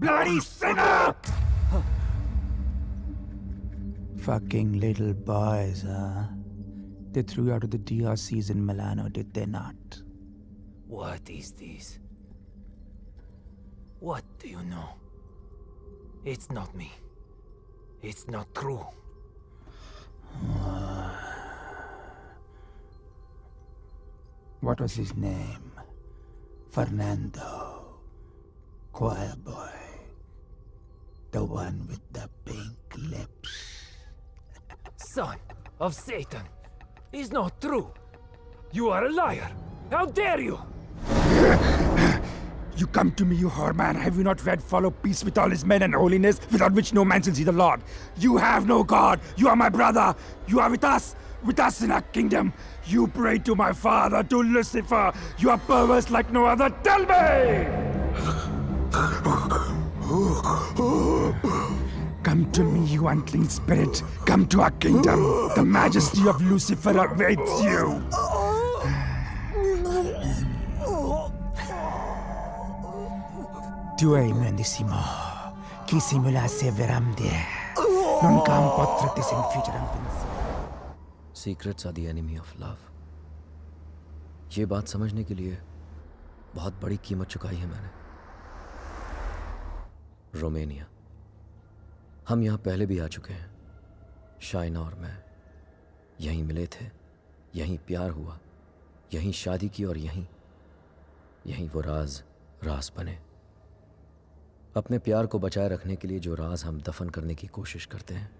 Bloody sinner! Fucking little boys, huh? They threw you out of the DRCs in Milano, did they not? What is this? What do you know? It's not me. It's not true. What was his name? Fernando. Choir boy. The one with the pink lips. Son of Satan! Is not true! You are a liar! How dare you! You come to me, you whore man. Have you not read follow peace with all his men and holiness, without which no man shall see the Lord? You have no God. You are my brother. You are with us in our kingdom. You pray to my father, to Lucifer. You are perverse like no other. Tell me! Come to me, you unclean spirit. Come to our kingdom. The majesty of Lucifer awaits you. Tu hai menissimo. Chi simulasse veramde. Non cam potratis in future. Secrets are the enemy of love. ये बात समझने के लिए बहुत बड़ी कीमत चुकाई है मैंने। रोमानिया। हम यहाँ पहले भी आ चुके हैं। शाइना और मैं यहीं मिले थे, यहीं प्यार हुआ, यहीं शादी की और यहीं वो राज बने। अपने प्यार को बचाए रखने के लिए जो राज हम दफन करने की कोशिश करते हैं,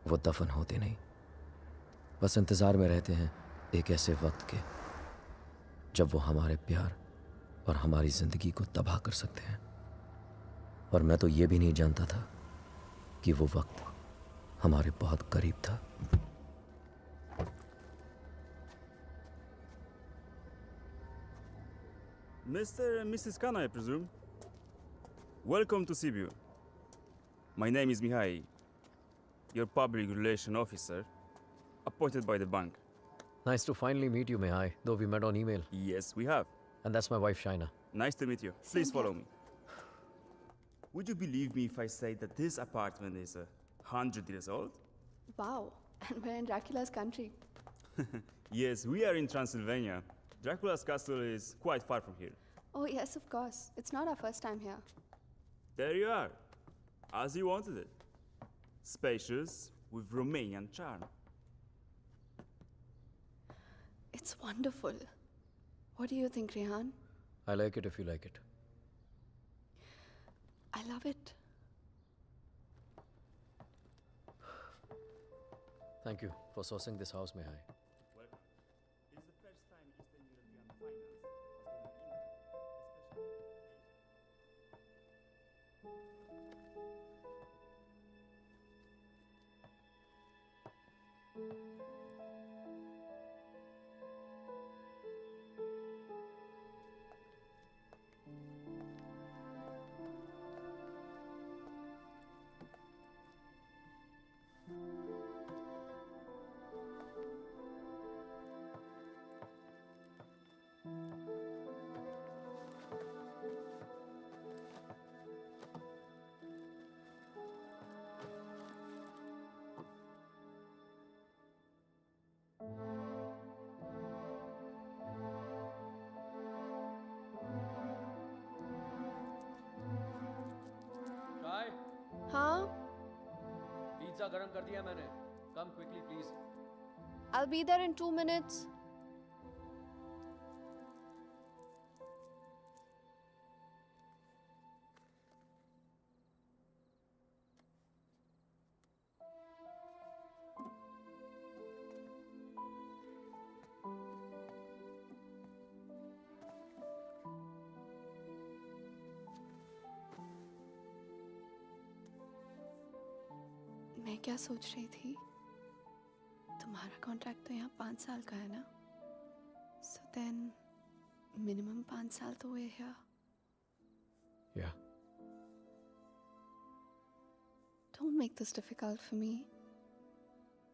वो दफन होते नहीं। बस इंतज़ार में रहते हैं एक ऐसे वक्त के जब वो हमारे प्यार और हमारी ज़िंदगी को तबाह कर सकते हैं। और मैं तो ये भी नहीं जानता था कि वो वक्त हमारे बहुत करीब था। Mr. and Mrs. Khan, I presume. Welcome to Sibiu. My name is Mihai, your public relation officer, appointed by the bank. Nice to finally meet you, Mihai, though we met on email. Yes, we have. And that's my wife, Shaina. Nice to meet you. Please follow me. Would you believe me if I say that this apartment is 100 years old? Wow, and we're in Dracula's country. Yes, we are in Transylvania. Dracula's castle is quite far from here. Oh yes, of course. It's not our first time here. There you are, as you wanted it. Spacious, with Romanian charm. It's wonderful. What do you think, Rehan? I like it if you like it. I love it. Thank you for sourcing this house, Mihai. Welcome. This is the first time Eastern European finance has gone into Chai, Huh? pizza garam kar diya maine. Come quickly, please. I'll be there in 2 minutes. मैं क्या सोच रही थी, तुम्हारा contract तो यहाँ 5 साल का है ना, सो देन मिनिमम 5 साल तो हुए here. Yeah. Don't make this difficult for me.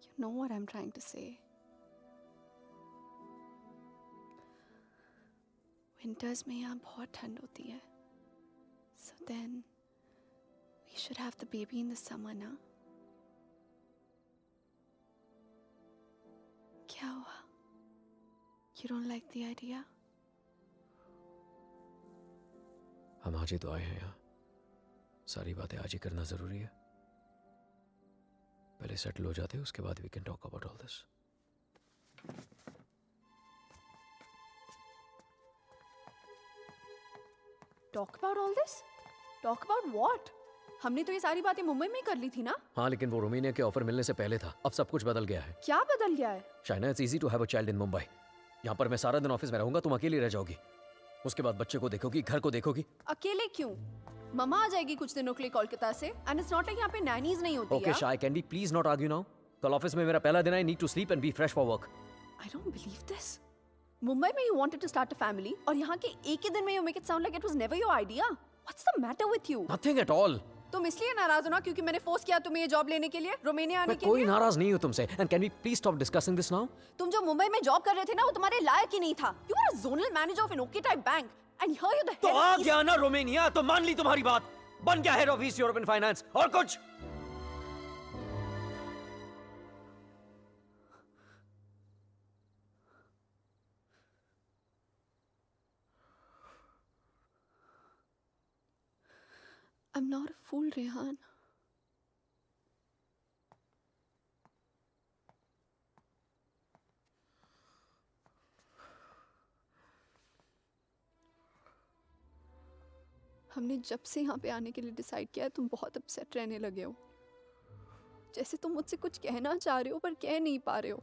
You know what I'm trying to say. Winters में यहाँ बहुत ठंड होती है, so then We should have the baby in the summer, na? क्या हुआ? You don't like the idea? हम आज ही तो आए हैं यहाँ, सारी बातें आज ही करना जरूरी है। पहले सेटल हो जाते हैं, उसके बाद we can talk about all this. Talk about all this? Talk about what? हमने तो ये सारी बातें मुंबई में ही कर ली थी ना? हाँ, लेकिन वो रोमानिया के ऑफर मिलने से पहले था। अब सब कुछ बदल गया है। क्या बदल गया है? Shaina, it's easy to have a child in Mumbai. यहाँ पर मैं सारा दिन ऑफिस में रहूंगा, तुम अकेली रह जाओगी। उसके बाद बच्चे को देखोगी, घर को देखोगी। अकेले क्यों? मम्मा आ जाएगी कुछ दिनों के लिए कोलकाता से। एंड इट्स नॉट लाइक यहाँ पे नैनीज नहीं होती। Okay Shay, can we please not argue now? कल ऑफिस में मेरा पहला दिन है, I need to sleep and be fresh for work. I don't believe this. Mumbai में you wanted to start a family और यहाँ के एक ही दिन में you make it sound like it was never your idea. What's the matter with you? Nothing at all. तुम इसलिए नाराज हो ना क्योंकि मैंने फोर्स किया तुम्हें ये जॉब लेने के लिए, रोमानिया आने मैं के कोई लिए? नाराज नहीं हूँ तुमसे। And can we please stop discussing this now? तुम जो मुंबई में जॉब कर रहे थे ना वो तुम्हारे लायक ही नहीं था। You were a zonal manager of an OK type bank and here you're the तो head आ of East- गया ना रोमानिया, तो मान ली तुम्हारी बात। बन गया head of east European finance और कुछ। I'm not a fool, Rehan. हमने जब से यहाँ पे आने के लिए डिसाइड किया है तुम बहुत अपसेट रहने लगे हो। जैसे तुम मुझसे कुछ कहना चाह रहे हो पर कह नहीं पा रहे हो।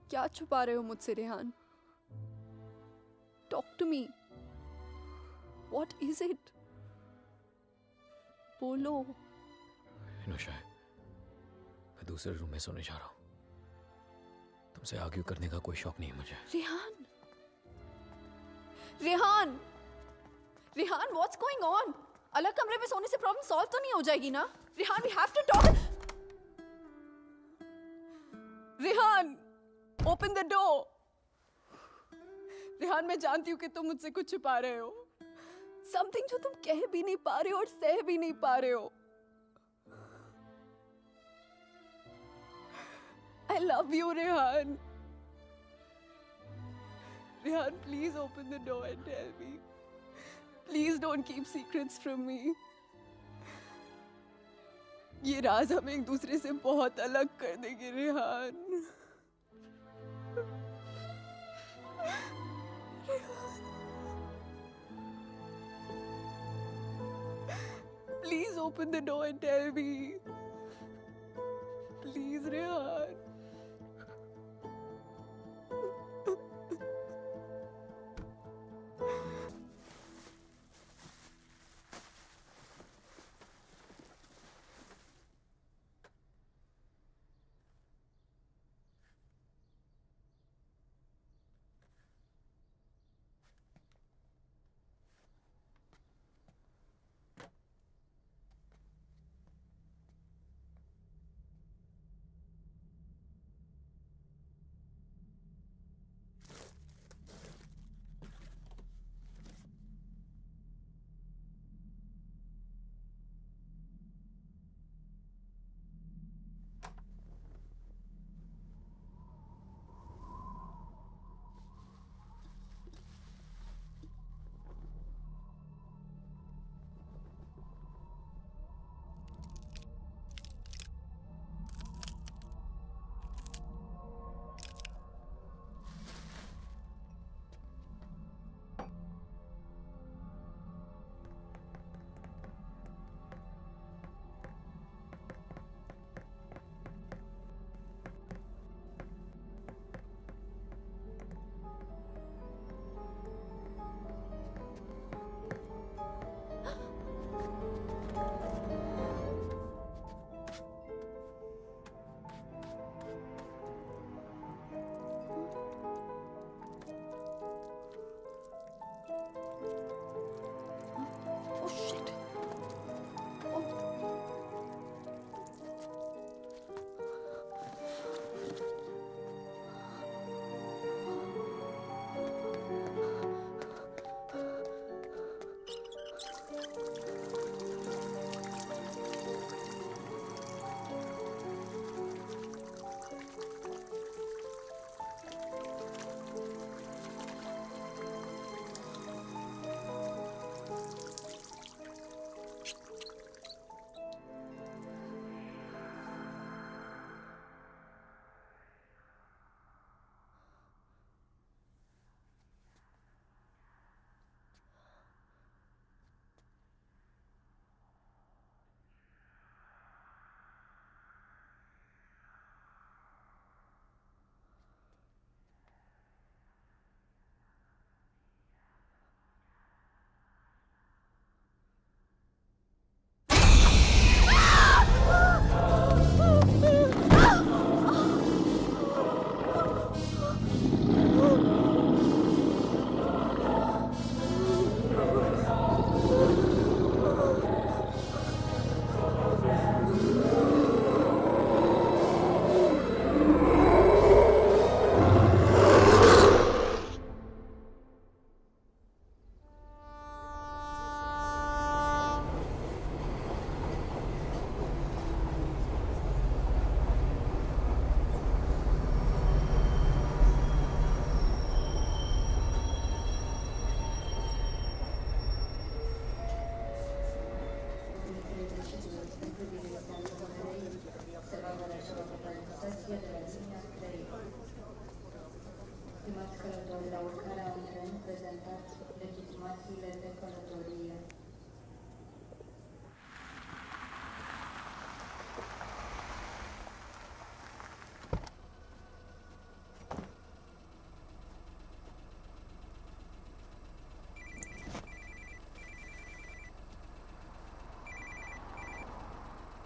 क्या छुपा रहे हो मुझसे Rehan? Talk to me. What is it? बोलो। शाय, मैं दूसरे रूम में सोने जा रहा हूँ। तुमसे आर्ग्यू करने का कोई शौक नहीं है मुझे। Rehan, Rehan, Rehan, what's going on? अलग कमरे में सोने से प्रॉब्लम सॉल्व तो नहीं हो जाएगी ना? Rehan, we have to talk. Rehan, open the door. Rehan, मैं जानती हूँ कि तुम मुझसे कुछ छुपा रहे हो। समथिंग जो तुम कह भी नहीं पा रहे हो और सह भी नहीं पा रहे हो। I love you, Rehan. Rehan, please open the door and tell me. Please don't keep secrets from me. ये राज हमें एक दूसरे से बहुत अलग कर देंगे, Rehan. Please open the door and tell me. Please, Rehan.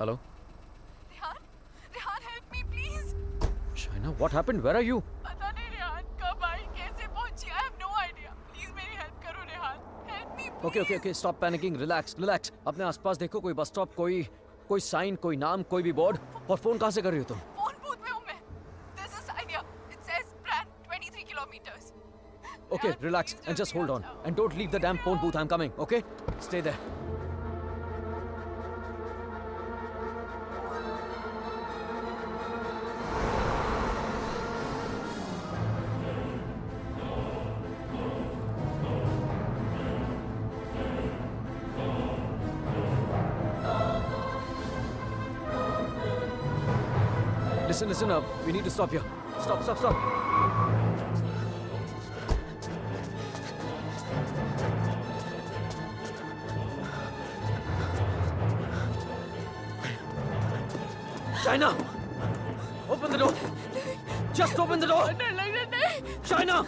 Hello Rehan, Rehan help me please. Shaina, what happened? Where are you? पता नहीं रेहान कब आई, कैसे पहुंची, I have no idea. Please मेरी हेल्प करो Rehan, help me please. Okay okay okay, stop panicking, relax relax. अपने आसपास देखो, कोई बस स्टॉप, कोई साइन, कोई नाम, कोई भी बोर्ड। और फोन कहाँ से कर रही हो तुम? फोन बूथ में हूं मैं। There's a sign here. It says Brand 23 kilometers. Okay, Rehan, relax please and just जल्दी hold आ on. जाओ। And don't leave the damn phone booth. I'm coming, okay? Stay there. Listen up. We need to stop here. Stop. China! Open the door! Just open the door! डर लग रहा नहीं। China!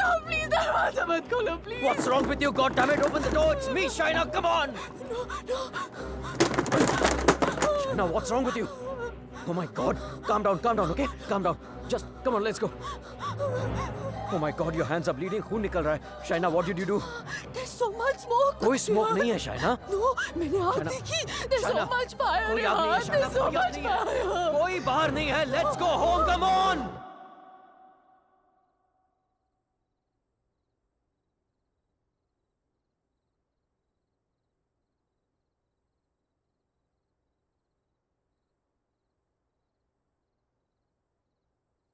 No, please दरवाजा मत खोलो please। What's wrong with you? God damn it! Open the door! It's me, China! Come on! China, what's wrong with you? Oh my God! Calm down, okay? Calm down. Just come on, let's go. Oh my God, your hands are bleeding. खून निकल रहा है. China, what did you do? There's so much smoke। कोई smoke नहीं है, China. No, मैंने आग China, देखी। There's so China, much fire कोई आग नहीं है, रेहान, China. there's so कोई आग much नहीं है. fire। कोई बाहर नहीं है. Let's go home. Come on.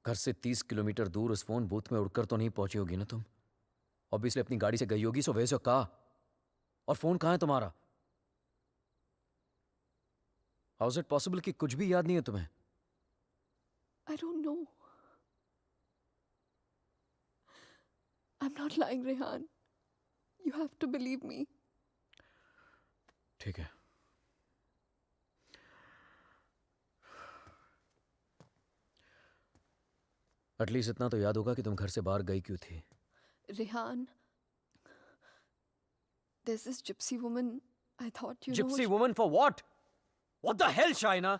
घर से 30 किलोमीटर दूर उस फोन बूथ में उड़कर तो नहीं पहुंची होगी ना तुम? ऑब्वियसली अपनी गाड़ी से गई होगी, सो वैसे कहा। और फोन कहाँ है तुम्हारा? हाउ इज इट पॉसिबल कि कुछ भी याद नहीं है तुम्हें? I don't know. I'm not lying, Rehan. You have to believe me. ठीक है। एटलीस्ट इतना तो याद होगा कि तुम घर से बाहर गई क्यों थी। Rehan, there's this gypsy woman. I thought you Gypsy know. woman for what? What the hell, Shaina?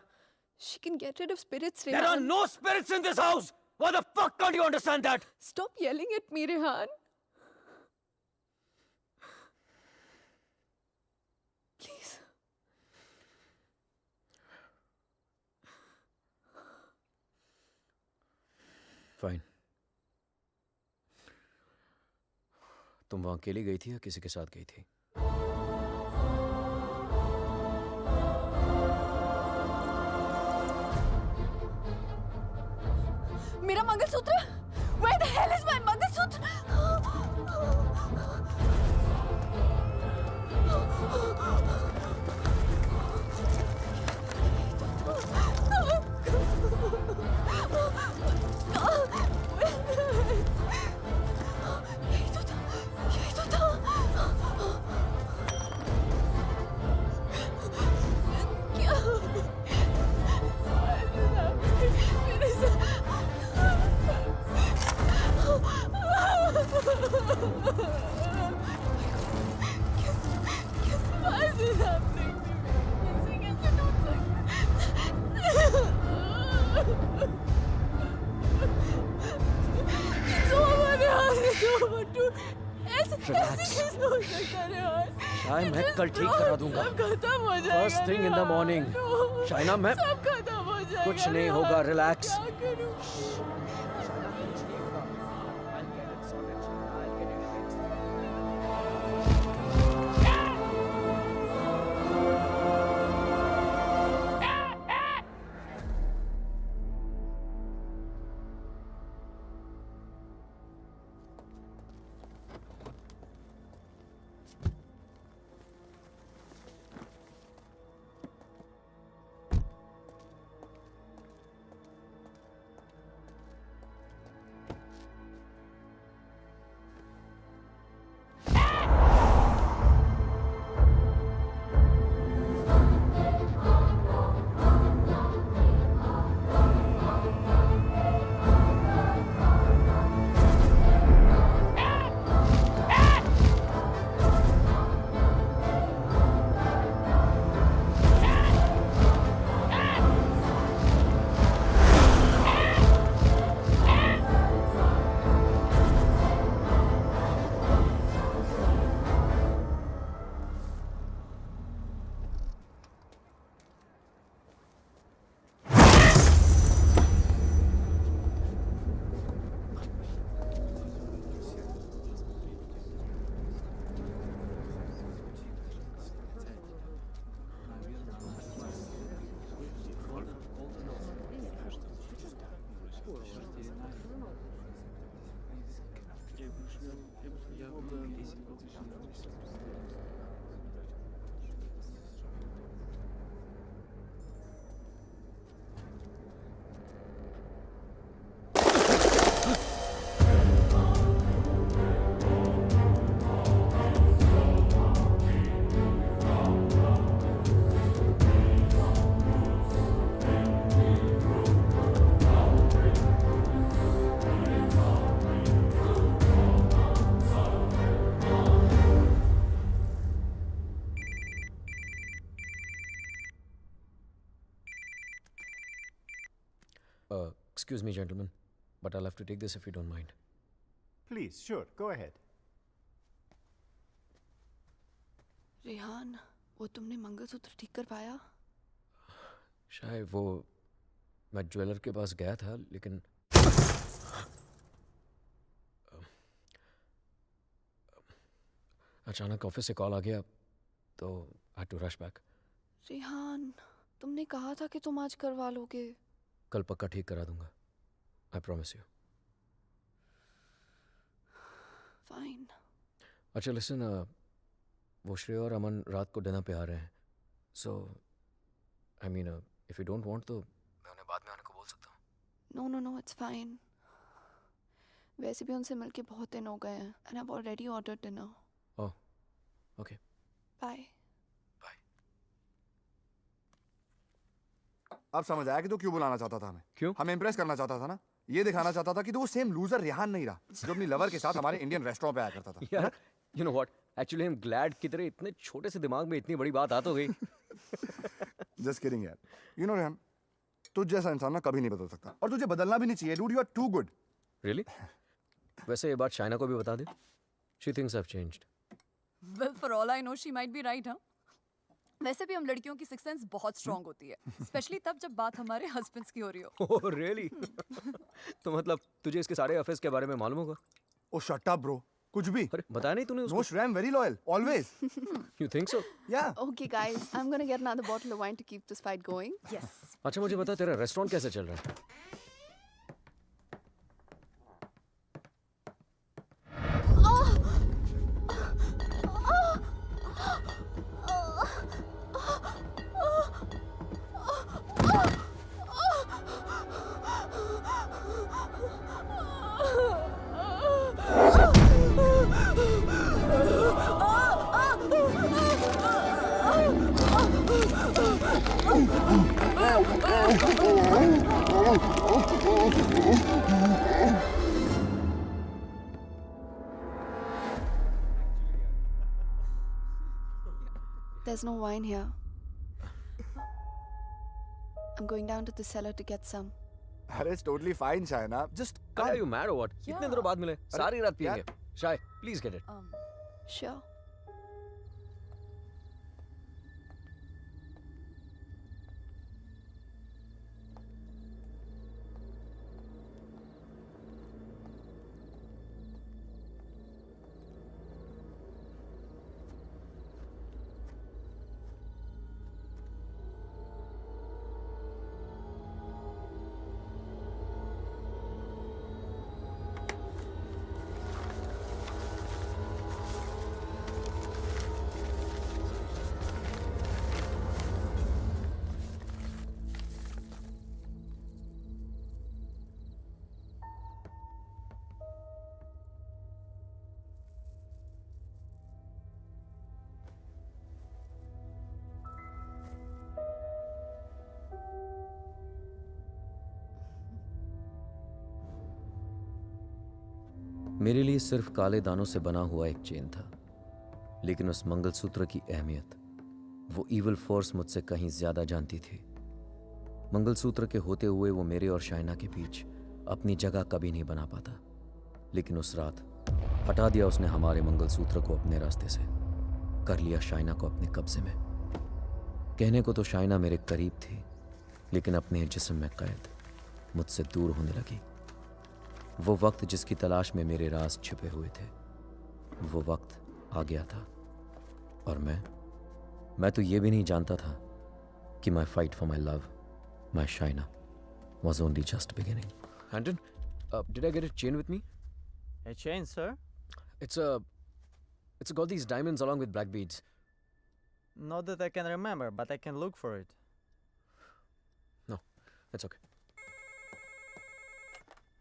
She can get rid of spirits, There are Rehan. no spirits in this house! Why the fuck can't you understand that? Stop yelling at me, Rehan. Please. Fine. तुम वहां अकेली गई थी या किसी के साथ गई थी? मेरा mangalsutra? Where the hell is my mangalsutra? यही तो था, यही तो था। क्या? मेरे Why is this happening to me? कैसे टूट सकता? It's over, Rehan, it's over, dude. ऐसे कैसे हो सकता है, Rehan? शायद मैं कल ठीक करा दूंगा। सब खत्म हो जाएगा। First thing in the morning. No. Shaina, मैं सब खत्म हो जाएगा। कुछ नहीं Rehan. होगा, relax. क्या करूं? Excuse me, gentlemen, but I'll have to take this if you don't mind. Please, sure, go ahead. Rehan, वो तुमने मंगलसूत्र ठीक कर पाया? शायद वो मैं ज्वेलर के पास गया था, लेकिन अचानक ऑफिस से कॉल आ गया, तो I had to rush back. Rehan, तुमने कहा था कि तुम आज करवा लोगे. कल पक्का ठीक करा दूंगा. I promise you. फाइन. अच्छा लिसन, वो श्रेय और अमन रात को डिनर पे आ रहे हैं. So I mean if you don't want तो मैं उन्हें बाद में आने को बोल सकता हूँ. No no no, it's fine. वैसे भी उनसे मिलके बहुत दिन हो गए हैं and I have already ordered dinner. Oh okay. Bye. Bye. अब समझ आया कि तू क्यों बुलाना चाहता था हमें. क्यों? हमें इम्प्रेस करना चाहता था ना. ये दिखाना चाहता था कि तू वो सेम लूजर रेहान नहीं रहा जो अपनी लवर के साथ हमारे इंडियन रेस्टोरेंट पे आया करता था. यार you know what, actually I am glad कि तेरे इतने छोटे से दिमाग में इतनी बड़ी बात आ तो गई. जस्ट किडिंग यार. यू नो रेहान, तुझ जैसा इंसान ना कभी नहीं बदल सकता और तुझे बदलना भी नहीं चाहिए. Dude, you are too good. Really? वैसे ये बात शाइना को भी बता दे. She thinks I have changed. Well, for all I know, she might be right, huh? वैसे भी हम लड़कियों की सिक्स सेंस बहुत स्ट्रांग होती है, स्पेशली तब जब बात हमारे हस्बैंड्स की हो रही हो. Oh really? तो मतलब तुझे इसके सारे अफेयर्स के बारे में मालूम होगा? ओ शट अप ब्रो. कुछ भी. अरे बताया नहीं तूने नो उसको? श्रेय, I am very loyal always. You think so? या. Okay guys, I'm gonna get another bottle of wine to keep this fight going. Yes. अच्छा मुझे बता, तेरा रेस्टोरेंट कैसे चल रहा है? There's no wine here. I'm going down to the cellar to get some. अरे it's totally fine Shaina. Just Are you mad or what? Yeah. इतने दिनों बाद मिले, सारी रात यार. पिएंगे. शाय, प्लीज गेट इट. Sure. मेरे लिए सिर्फ काले दानों से बना हुआ एक चेन था, लेकिन उस मंगलसूत्र की अहमियत वो इविल फोर्स मुझसे कहीं ज्यादा जानती थी. मंगलसूत्र के होते हुए वो मेरे और शाइना के बीच अपनी जगह कभी नहीं बना पाता, लेकिन उस रात हटा दिया उसने हमारे मंगलसूत्र को अपने रास्ते से, कर लिया शाइना को अपने कब्जे में. कहने को तो शाइना मेरे करीब थी, लेकिन अपने जिस्म में कैद मुझसे दूर होने लगी. वो वक्त जिसकी तलाश में मेरे राज छिपे हुए थे, वो वक्त आ गया था. और मैं तो ये भी नहीं जानता था कि माई fight for my love, my Shaina, was only just beginning. Handon, did I get a chain with me? A chain, sir? It's got these diamonds along with black beads. Not that I can remember, but I can look for it. No, that's okay.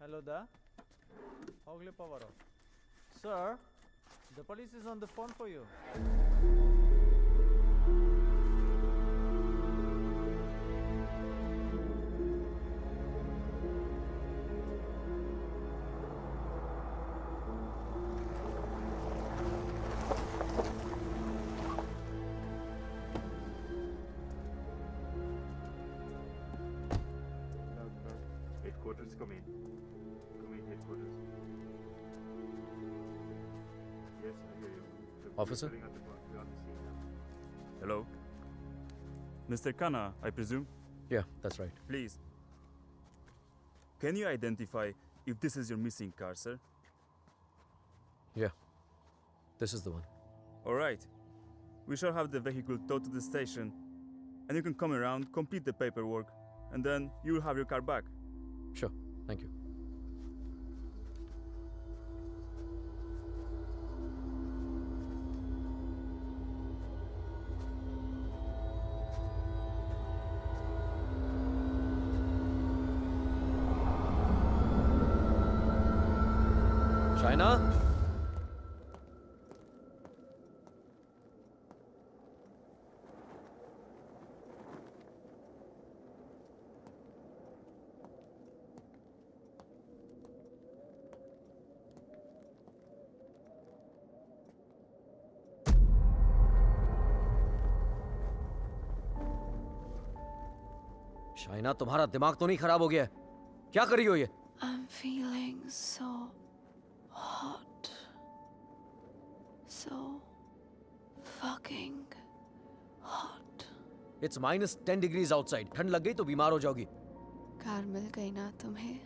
Hello da. Hogle Pavaro. Sir, the police is on the phone for you. headquarters, come in. Come in, headquarters. Yes, I hear you. Officer? Hello? Mr. Khanna, I presume? Yeah, that's right. Please. Can you identify if this is your missing car, sir? Yeah, this is the one. Alright. We shall have the vehicle towed to the station, and you can come around, complete the paperwork, and then you will have your car back. Sure, thank you. Shaina? Shaina, तुम्हारा दिमाग तो नहीं खराब हो गया है? क्या कर रही हो ये? I'm feeling so hot. So fucking hot. It's -10 degrees outside. ठंड लग गई तो बीमार हो जाओगी. कार मिल गई ना तुम्हें?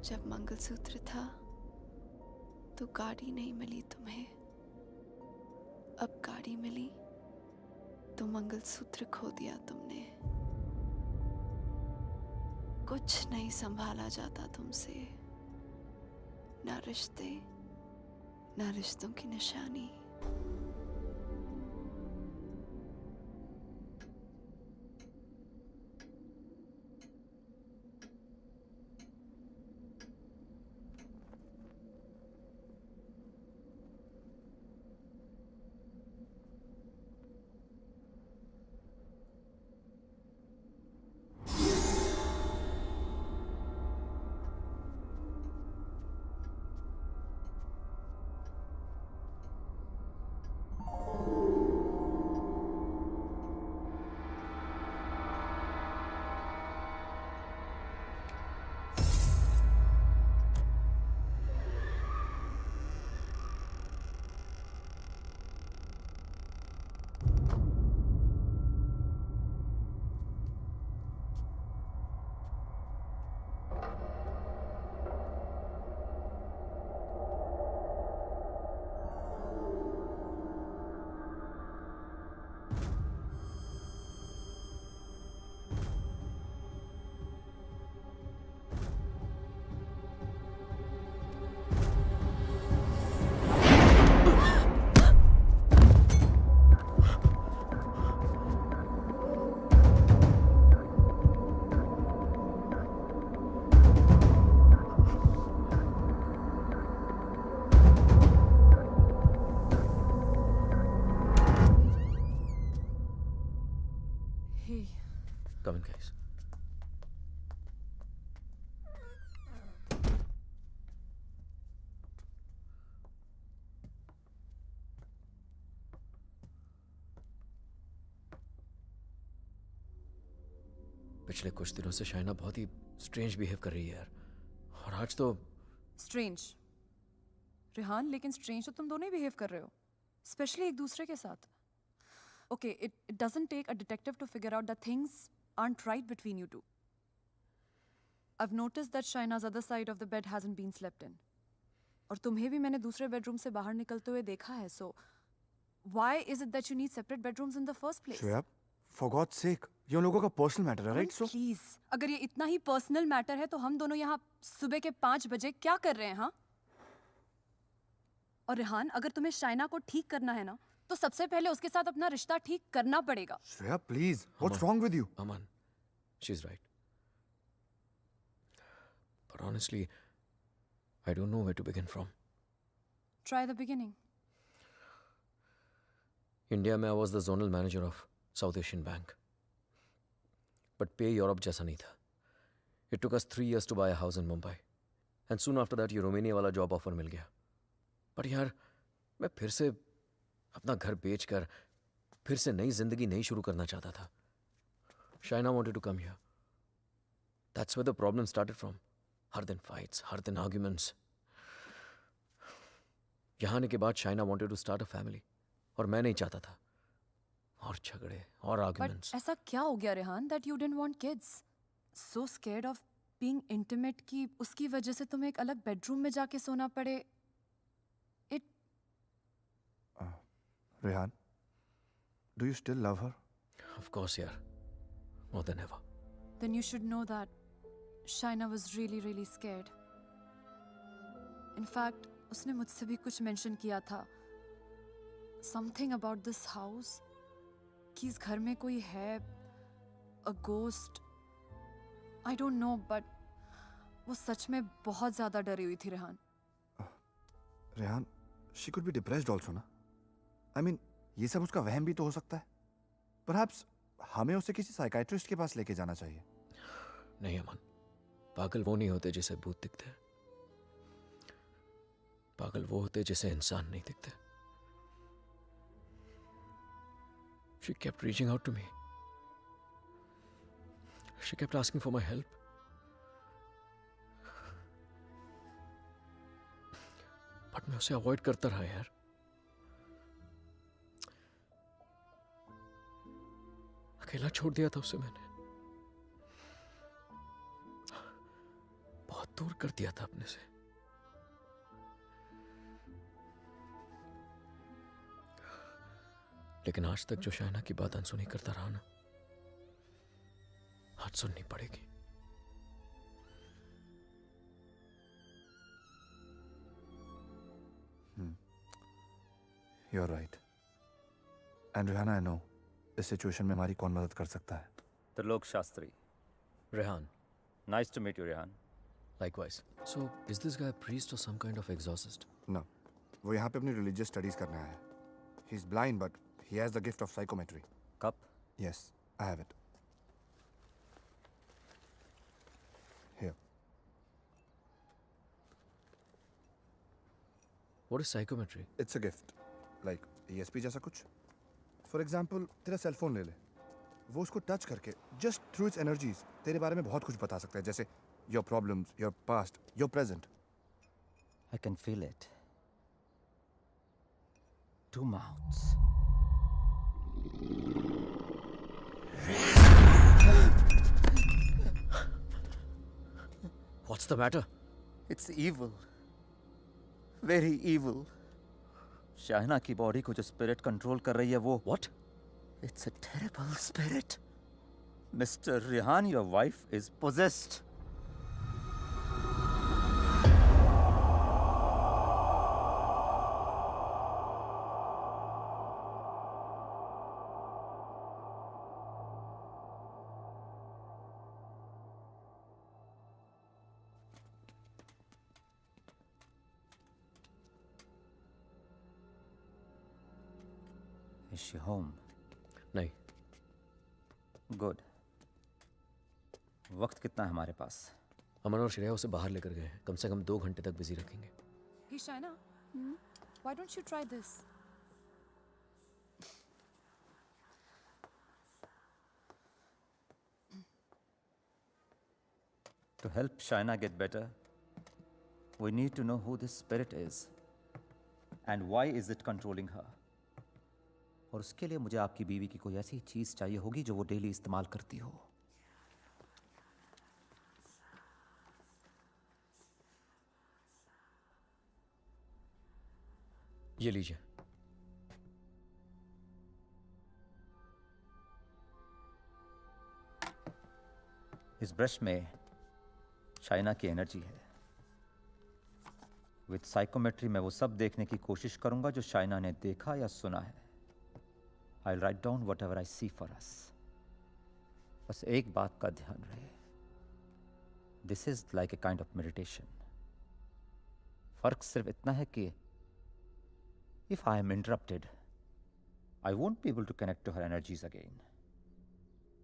जब मंगलसूत्र था तो गाड़ी नहीं मिली तुम्हें. अब गाड़ी मिली तो मंगलसूत्र खो दिया तुमने. कुछ नहीं संभाला जाता तुमसे. ना रिश्ते, ना रिश्तों की निशानी. Come in, guys. पिछले कुछ दिनों से शाइना बहुत ही स्ट्रेंज बिहेव कर रही है यार. और आज तो स्ट्रेंज रिहान, लेकिन स्ट्रेंज तो तुम दोनों ही बिहेव कर रहे हो, स्पेशली एक दूसरे के साथ. Okay, it doesn't take a detective to figure out that things aren't right between you two. I've noticed that Shaina's other side of the bed hasn't been slept in. और तुम्हें भी मैंने दूसरे बेडरूम से बाहर निकलते हुए देखा है. So why is it that you need separate bedrooms in the first place? Shreya, for God's sake, ये उन लोगों का पर्सनल मैटर है, राइट? सो प्लीज, अगर ये इतना ही पर्सनल मैटर है तो हम दोनों यहाँ सुबह के 5 बजे क्या कर रहे हैं? हाँ. और रिहान, अगर तुम्हें शाइना को ठीक करना है ना, तो सबसे पहले उसके साथ अपना रिश्ता ठीक करना पड़ेगा. Shreya, please, what's wrong with you? Aman, she's right. But honestly, I don't know where to begin from. Try the beginning. India में I was the zonal manager of South Asian Bank. But pay Europe जैसा नहीं था. It took us 3 years to buy a house in Mumbai. And soon after that, ये Romania वाला job offer मिल गया. But यार, मैं फिर से अपना घर बेचकर फिर से नई जिंदगी नहीं शुरू करना चाहता था. Shaina wanted to come here. That's where the problem started from. हर दिन fights, हर दिन arguments. यहाँ आने के बाद Shaina wanted to start a family. और मैं नहीं चाहता था. और झगड़े और But arguments. ऐसा क्या हो गया Rehan that you didn't want kids? So scared of being intimate कि उसकी वजह से तुम्हें एक अलग bedroom में जाके सोना पड़े. It Rehan, do you still love her? Of course, यार. More than ever. then you should know that Shaina was really really scared. In fact, उसने मुझसे भी कुछ mention किया था. Something about this house. कि इस घर में कोई है. A ghost. I don't know, but वो सच में बहुत ज़्यादा डरी हुई थी Rehan. Rehan, she could be depressed also ना. I mean, ये सब उसका वहम भी तो हो सकता है. Perhaps हमें उसे किसी साइकाइट्रिस्ट के पास लेके जाना चाहिए. नहीं अमन. पागल वो नहीं होते जिसे भूत दिखते हैं. पागल वो होते जिसे इंसान नहीं दिखते. She kept reaching out to me. She kept asking for my help. But मैं उसे अवॉइड करता रहा यार. अकेला छोड़ दिया था उसे मैंने. बहुत दूर कर दिया था अपने से. लेकिन आज तक जो शाइना की बात अनसुनी करता रहा ना, आज सुननी पड़ेगी. You're right. And Rihanna, I know इस सिचुएशन में हमारी कौन मदद कर सकता है. Trilok Shastri. Rehan, Nice to meet you, Rehan. likewise. So, is this guy a priest or some kind of exorcist? No, वो यहाँ पे अपनी रिलीजियस स्टडीज करने आया है. He's blind, but he has the gift of psychometry. Cup? Yes, I have it. Here. What is psychometry? It's a gift. Like ESP जैसा कुछ. For example, तेरा सेल फोन ले ले. वो उसको टच करके just through its energies तेरे बारे में बहुत कुछ बता सकता है. जैसे your problems, your past, your present. I can feel it. Two mouths. What's the matter? It's evil. Very evil. Shaina की बॉडी को जो स्पिरिट कंट्रोल कर रही है वो. What? It's a terrible spirit. Mr. Rehan, your wife is possessed. Is she home? नहीं. Good. वक्त कितना है हमारे पास? अमन और श्रेया उसे बाहर लेकर गए हैं. कम से कम 2 घंटे तक बिजी रखेंगे. Hey Shaina, why don't you try this? To help Shaina get better, we need to know who this spirit is and why is it controlling her. और उसके लिए मुझे आपकी बीवी की कोई ऐसी चीज चाहिए होगी जो वो डेली इस्तेमाल करती हो. ये लीजिए. इस ब्रश में शाइना की एनर्जी है. विद साइकोमेट्री मैं वो सब देखने की कोशिश करूंगा जो शाइना ने देखा या सुना है. I'll write down whatever I see for us. बस एक बात का ध्यान रहे. This is like a kind of meditation. फर्क सिर्फ इतना है कि if I am interrupted, I won't be able to connect to her energies again.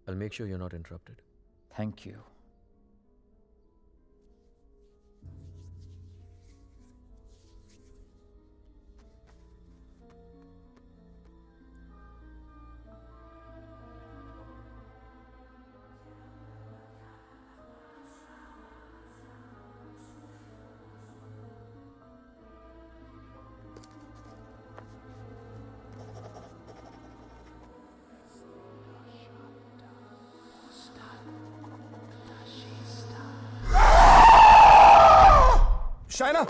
I'll make sure you're not interrupted. Thank you. China.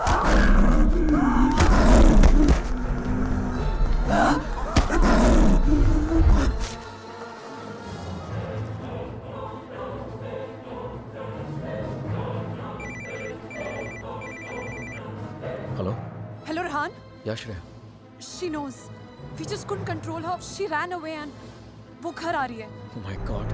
Hello Hello, Rehan. या Shreya? She knows. We just couldn't control her. She ran away and वो घर आ रही है. Oh my God.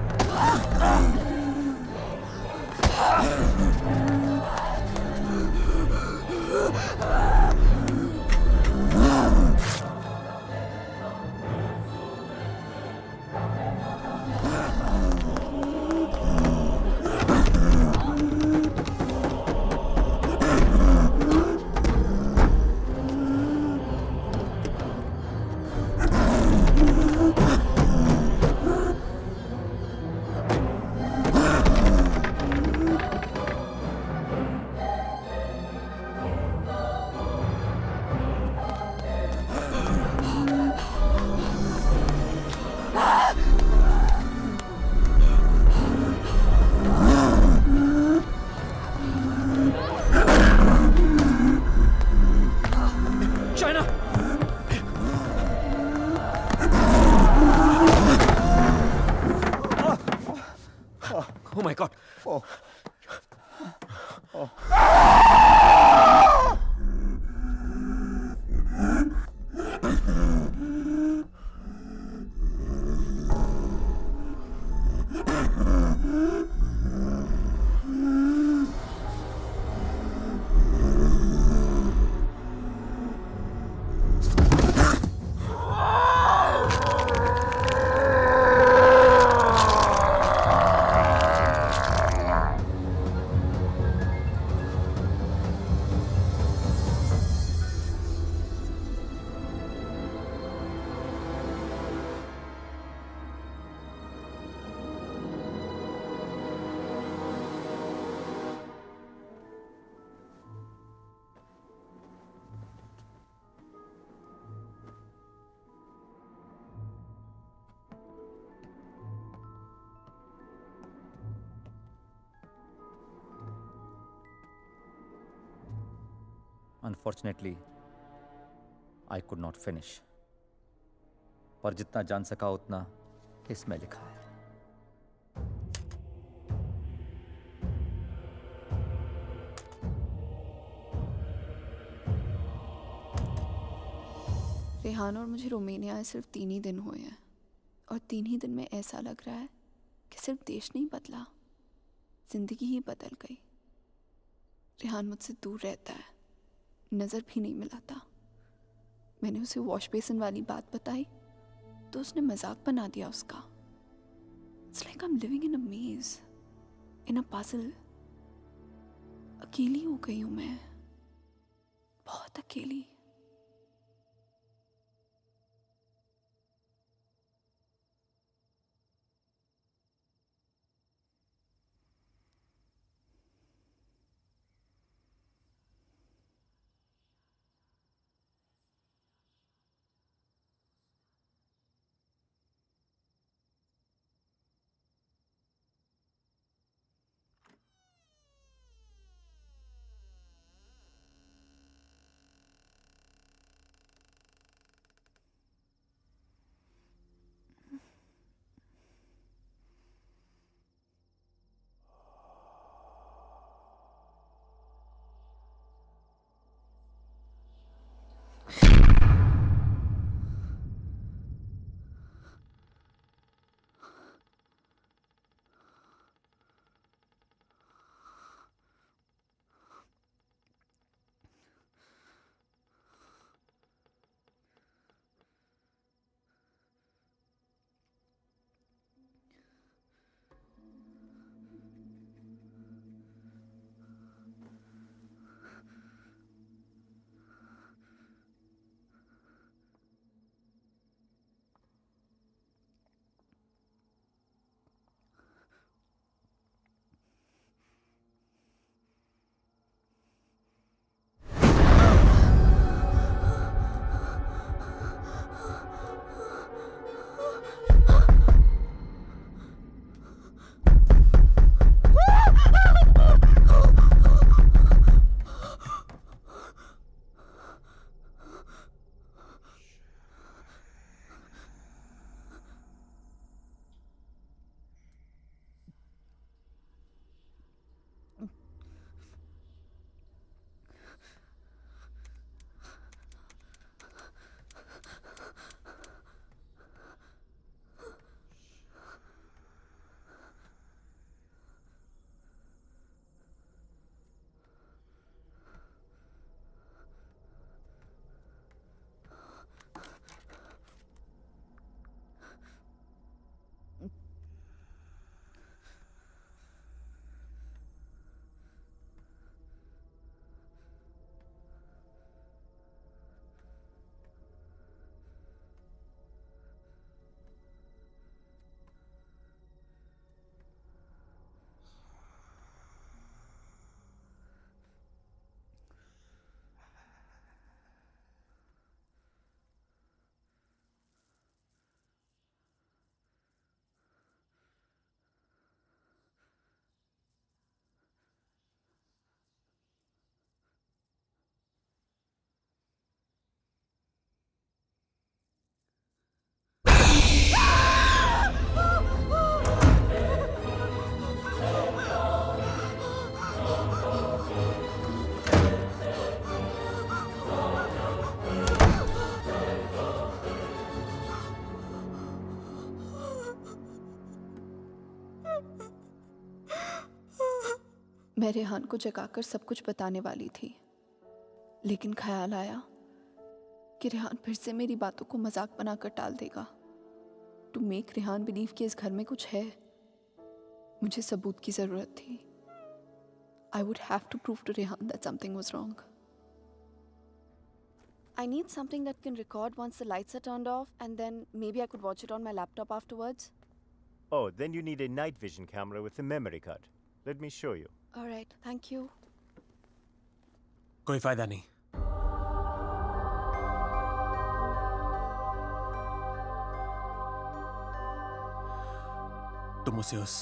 China! Oh my God. Unfortunately, I could not finish. पर जितना जान सका उतना इसमें लिखा है. रेहान और मुझे रोमानिया आए सिर्फ 3 ही दिन हुए हैं और 3 ही दिन में ऐसा लग रहा है कि सिर्फ देश नहीं बदला, जिंदगी ही बदल गई। रेहान मुझसे दूर रहता है, नज़र भी नहीं मिलाता। मैंने उसे वॉश बेसिन वाली बात बताई तो उसने मजाक बना दिया उसका। It's like I am living in a maze, in a puzzle. अकेली हो गई हूँ मैं, बहुत अकेली। मैं रेहान को जगाकर सब कुछ बताने वाली थी, लेकिन ख्याल आया कि रेहान फिर से मेरी बातों को मजाक बनाकर टाल देगा। टू मेक रेहान बिलीव कि इस घर में कुछ है, मुझे सबूत की जरूरत थी। I would have to prove to Rehan that something was wrong. I need something that can record once the lights are turned off, and then maybe I could watch it on my laptop afterwards. Oh, then you need a night vision camera with a memory card. Let me show you. All right, thank you. कोई फायदा नहीं। तुम उसे उस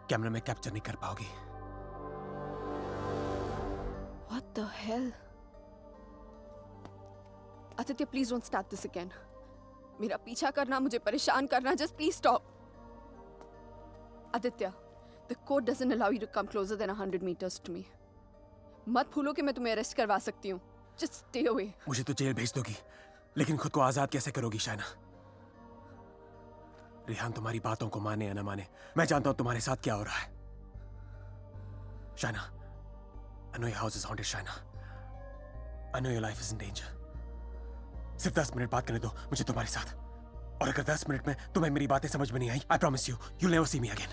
कैमरे में capture नहीं कर पाओगी। What the hell? Aditya, please don't start this again. मेरा पीछा करना, मुझे परेशान करना, just please stop. Aditya, the code doesn't allow you to come closer than 100 meters to me. मत भूलो कि मैं तुम्हें अरेस्ट करवा सकती हूँ. Just stay away. मुझे तो जेल भेज दोगी, लेकिन खुद को आजाद कैसे करोगी शाइना? रेहान तुम्हारी बातों को माने या ना माने, मैं जानता हूं तुम्हारे साथ क्या हो रहा है। Shaina, I know your house is haunted, Shaina. I know your life is in danger. सिर्फ 10 मिनट बात करने दो मुझे तुम्हारे साथ, और अगर 10 मिनट में तुम्हें मेरी बातें समझ में नहीं आई, I promise you, you'll never see me again.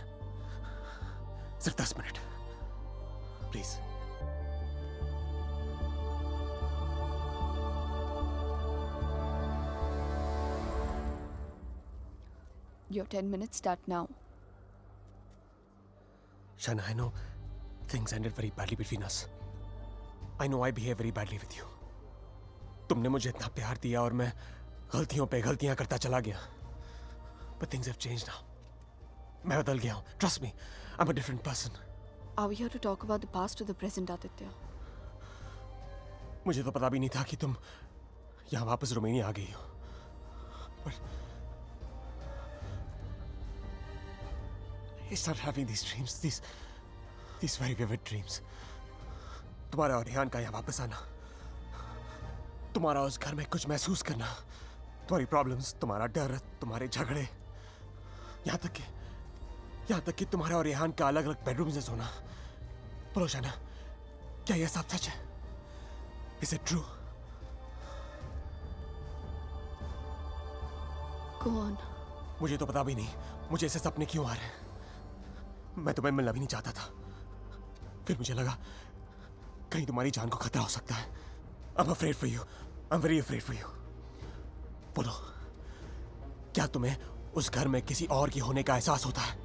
सिर्फ 10 minute, please. Your 10 minutes start now. Shaina, I know things ended very badly between us. I know I behave very badly with you. तुमने मुझे इतना प्यार दिया और मैं गलतियों पे गलतियां करता चला गया। But things have changed now. मैं बदल गया हूँ. Trust me, I'm a different person. Are we here to talk about the past or the present, Aditya? मुझे तो पता भी नहीं था कि तुम यहाँ वापस रोमानिया आ गई हो। But I started having these dreams, these very vivid dreams. तुम्हारा और रेहान का यहाँ वापस आना, तुम्हारा उस घर में कुछ महसूस करना, तुम्हारी प्रॉब्लम्स, तुम्हारा डर, तुम्हारे झगड़े, यहाँ तक कि तुम्हारा और रेहान का अलग अलग बेडरूम से सोना। बोलो शाइना, क्या यह सब सच है? Is it true? Go on. मुझे तो पता भी नहीं मुझे ऐसे सपने क्यों आ रहे हैं। मैं तुम्हें मिलना भी नहीं चाहता था, फिर मुझे लगा कहीं तुम्हारी जान को खतरा हो सकता है। I'm afraid for you. I'm very afraid for you. बोलो, क्या तुम्हें उस घर में किसी और की होने का एहसास होता है?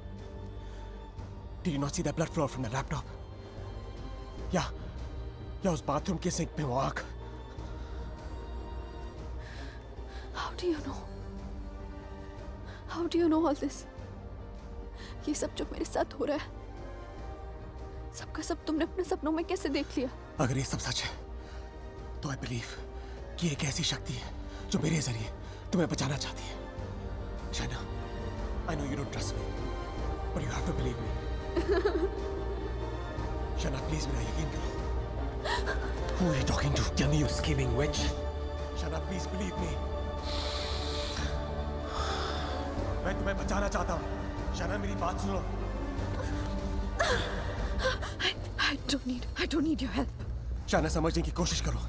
Did you not see that blood flow from the laptop? या उस बाथरूम के सिंक में वो आग? How do you know? How do you know all this? ये सब जो मेरे साथ हो रहा है, सबका सब तुमने अपने सपनों में कैसे देख लिया? अगर ये सब सच है, तो I believe कि एक ऐसी शक्ति है जो मेरे जरिए तुम्हें बचाना चाहती है। Shaina, I know you don't trust me, but you have to believe me. Shaina, please मेरा यकीन करो। Who are you talking to? Tell me, you scheming witch. Shaina, please believe me. मैं तुम्हें बचाना चाहता हूँ। शाइना, मेरी बात सुनो। I don't need your help. Shaina, समझने की कोशिश करो।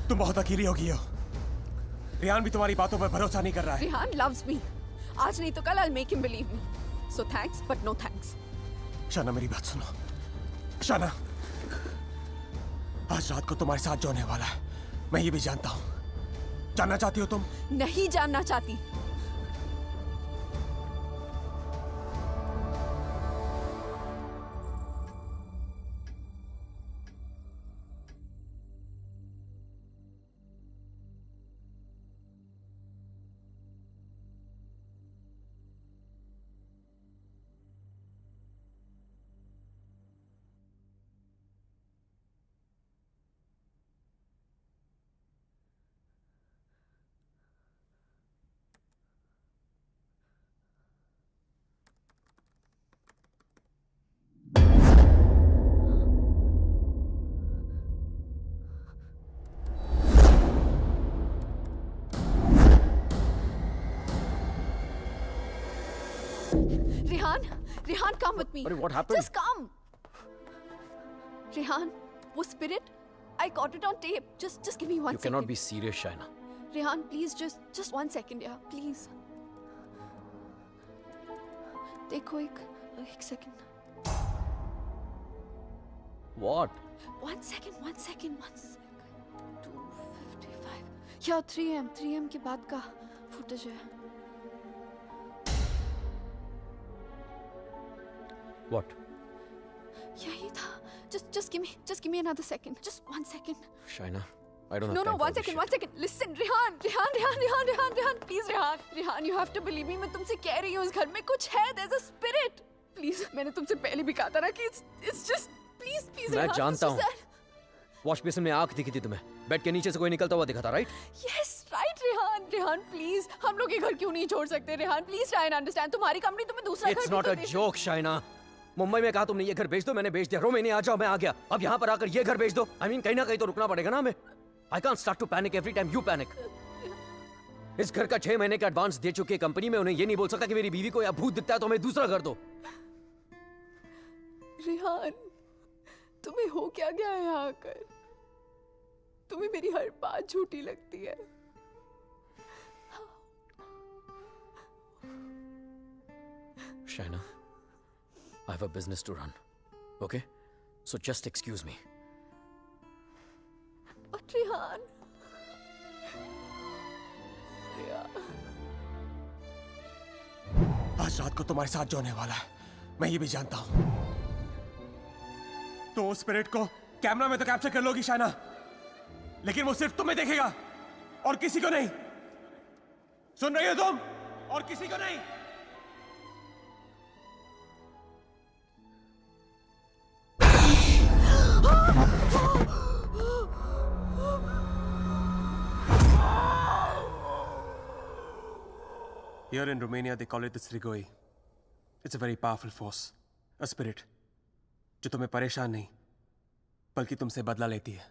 तुम बहुत अकेली हो गई हो। रेहान भी तुम्हारी बातों पर भरोसा नहीं कर रहा है। Rehan loves me. आज नहीं तो कल I'll make him believe me. So thanks, but no thanks. Shaina, मेरी बात सुनो। शाइना, आज रात को तुम्हारे साथ जो होने वाला है, मैं ये भी जानता हूँ। जानना चाहती हो तुम? नहीं जानना चाहती। Rehan, come with me. What happened? Just come. Rehan, वो spirit, I caught it on tape. Just give me 1 You second. cannot be serious, Shaina. Rehan, please, just 1 second, yeah, please. देखो एक second. What? 1 second. 2:55. Yeah, 3 am के बाद का footage है. What? यही था. Just give me another second. Just 1 second. Shaina, I don't have No, time for 1 this second, shit. 1 second. Listen, Rehan, please, Rehan, you have to believe me. मैं तुमसे कह रही हूँ, इस घर में कुछ है. There's a spirit. Please, मैंने तुमसे पहले भी कहा था ना कि it's just, please, मैं Rehan, जानता it's हूँ. just that. वॉश बेसिन में आंख दिखी थी तुम्हें. बेड के नीचे से कोई निकलता हुआ दिखा था, right? Yes, right, Rehan, please. हम लोग ये घर क्यों नहीं छोड़ सकते, Rehan? Please try and understand. तुम्हारी कंपनी तुम्हें दूसरा घर It's भी not तो a they joke, Shaina. Mumbai में कहा तुमने ये घर बेच दो, मैंने बेच दिया. रोमानिया आ जाओ, मैं आ गया. अब यहाँ पर आकर ये घर बेच दो. I mean, कहीं ना कहीं तो रुकना पड़ेगा ना हमें. I can't start to panic every time you panic. इस घर का 6 महीने का एडवांस दे चुकी है कंपनी में. उन्हें ये नहीं बोल सकता कि मेरी बीवी को या भूत दिखता है तो हमें दूसरा घर दो. रेहान, तुम्हें हो क्या गया है यहाँ आकर? तुम्हें मेरी हर बात झूठी लगती है. Shaina, I have a business to run. Okay? So just excuse me. But Rehan. आज रात को तुम्हारे साथ जो होने वाला है, मैं ये भी जानता हूं. तो उस स्पिरिट को कैमरा में तो कैप्चर कर लोगी शाइना, लेकिन वो सिर्फ तुम्हें देखेगा और किसी को नहीं. सुन रही हो तुम? और किसी को नहीं. Here in Romania, they call it the Strigoi. It's a very powerful force, a spirit, जो तुम्हें परेशान नहीं, बल्कि तुमसे बदला लेती है.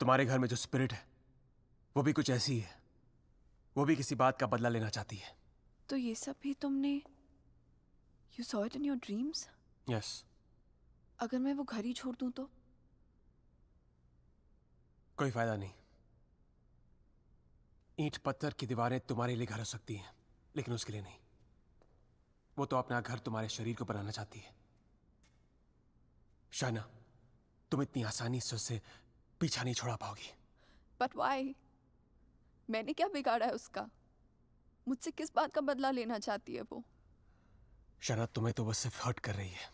तुम्हारे घर में जो स्पिरिट है, वो भी कुछ ऐसी है. वो भी किसी बात का बदला लेना चाहती है. तो ये सब भी तुमने You saw it in your dreams? Yes. अगर मैं वो घर ही छोड़ दूं तो? कोई फायदा नहीं. ईंट पत्थर की दीवारें तुम्हारे लिए घर हो सकती हैं, लेकिन उसके लिए नहीं. वो तो अपना घर तुम्हारे शरीर को बनाना चाहती है. शाइना, तुम इतनी आसानी से उससे पीछा नहीं छोड़ा पाओगी. But why? मैंने क्या बिगाड़ा है उसका? मुझसे किस बात का बदला लेना चाहती है वो? शाइना, तुम्हें तो बस सिर्फ हर्ट कर रही है,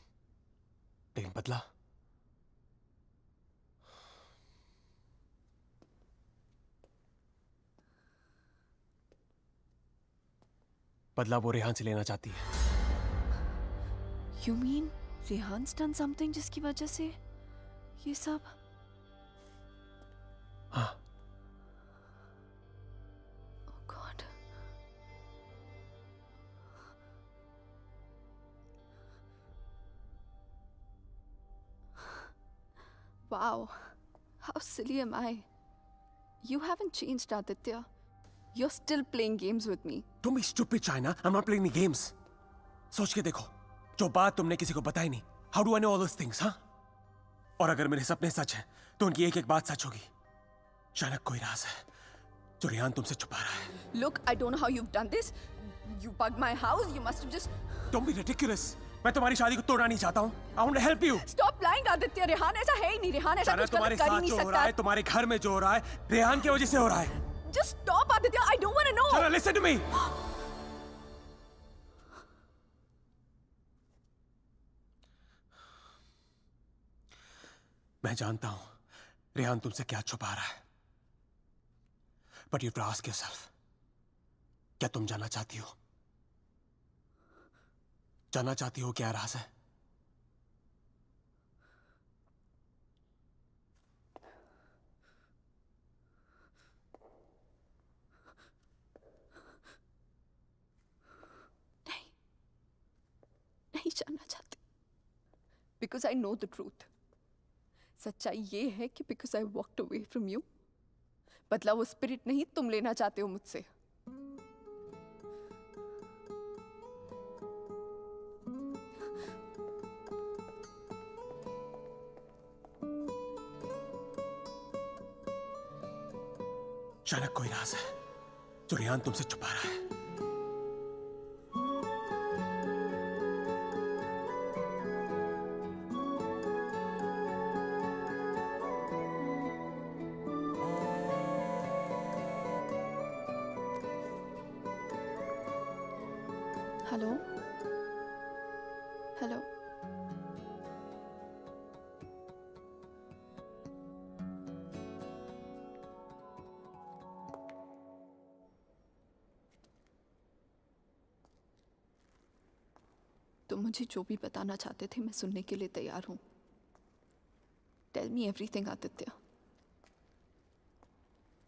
लेकिन बदला? बदला वो रेहान से लेना चाहती है. You mean रेहान's done something जिसकी वजह से ये सब? हाँ. Oh God. Wow. How silly am I? You haven't changed, Aditya. You're still playing games with me. Don't be stupid, China. I'm not playing any games. सोच के देखो, जो बात तुमने किसी को बताई नहीं. How do I know all those things, हाँ? और अगर मेरे सपने सच हैं, तो उनकी एक एक बात सच होगी. शायद कोई राज है, जो रेहान तुमसे छुपा रहा है. Look, I don't know how you've done this. You bugged my house. You must have just. Don't be ridiculous. मैं तुम्हारी शादी को तोड़ना नहीं चाहता हूँ. I want to help you. Stop lying, Aditya. Rehan ऐसा है ही नहीं. रेहान ऐसा कुछ गलत कर ही नहीं जो हो रहा है, सकता. तुम्हारे घर में जो हो रहा है, रेहान की वजह से हो रहा है. Just stop, Aditya. I don't want to know. Chana, listen to me. मैं जानता हूं रेहान तुमसे क्या छुपा रहा है. But you have to ask yourself, क्या तुम जानना चाहती हो? जानना चाहती हो क्या राज है? नहीं जानना चाहती. Because I know the truth. सच्चाई ये है कि because I walked away from you, बदला वो स्पिरिट नहीं तुम लेना चाहते हो मुझसे. अचानक कोई राज है जो रेहान तुमसे छुपा रहा है। हेलो हेलो तुम मुझे जो भी बताना चाहते थे मैं सुनने के लिए तैयार हूं। Tell me everything Aditya.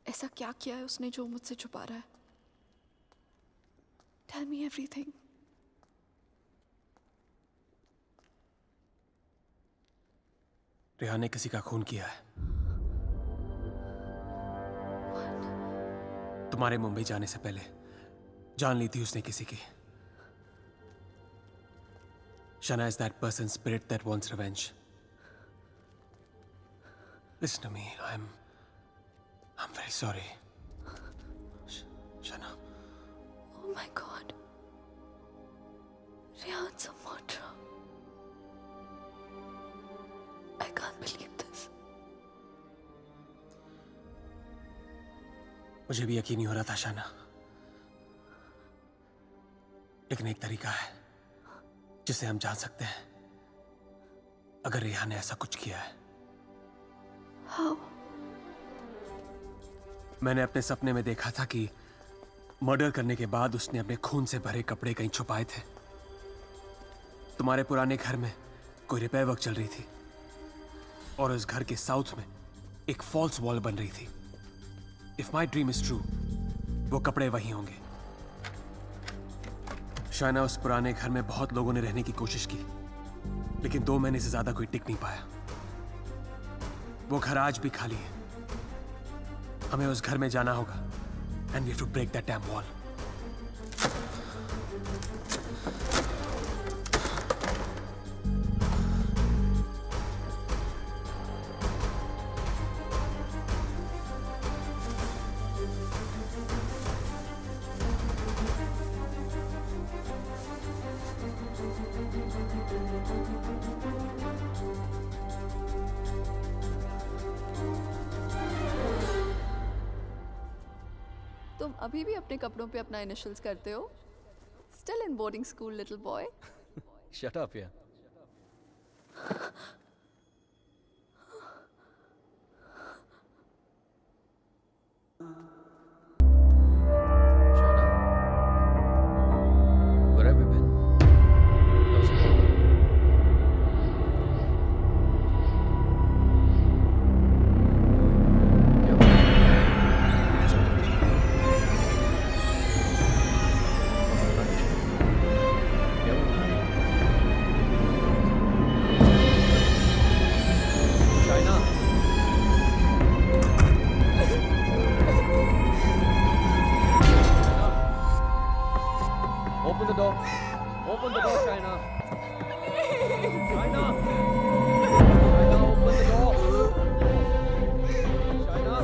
ऐसा क्या किया है उसने जो मुझसे छुपा रहा है? Tell me everything. रेहान ने किसी का खून किया है। तुम्हारे मुंबई जाने से पहले जान ली थी उसने किसी की। Shana is that person's spirit that wants revenge. Listen to me. I'm very sorry. Shana. Oh my God. Rehan's a murderer. I can't believe this. मुझे भी यकीन नहीं हो रहा था शाना, लेकिन एक तरीका है जिसे हम जान सकते हैं अगर रेहान ने ऐसा कुछ किया है। How? मैंने अपने सपने में देखा था कि मर्डर करने के बाद उसने अपने खून से भरे कपड़े कहीं छुपाए थे। तुम्हारे पुराने घर में कोई रिपेयर वर्क चल रही थी और उस घर के साउथ में एक फॉल्स वॉल बन रही थी। If my dream is true, वो कपड़े वहीं होंगे। शायना, उस पुराने घर में बहुत लोगों ने रहने की कोशिश की, लेकिन 2 महीने से ज्यादा कोई टिक नहीं पाया। वो घर आज भी खाली है। हमें उस घर में जाना होगा and we have to break that dam wall. तुम अभी भी अपने कपड़ों पे अपना इनिशियल्स करते हो? Still in boarding school, little boy. Shut up, yeah. Shaina, where have you been? How's it going? क्या बात है? सब ठीक है? क्या हुआ? Shaina! Open the door. Open the door, Shaina. Shaina! Shaina, open the door. Shaina!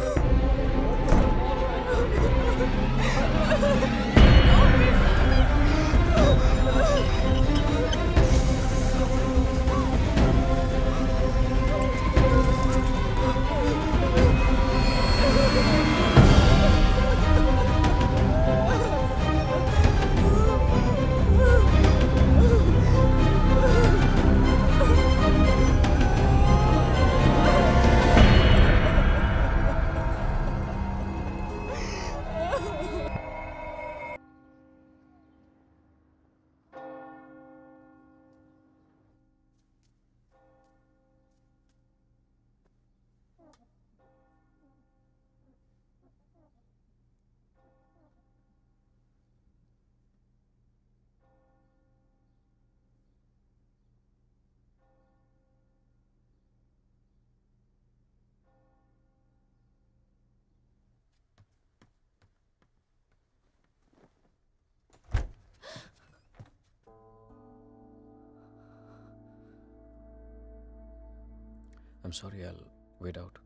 I'm sorry, I'll wait out.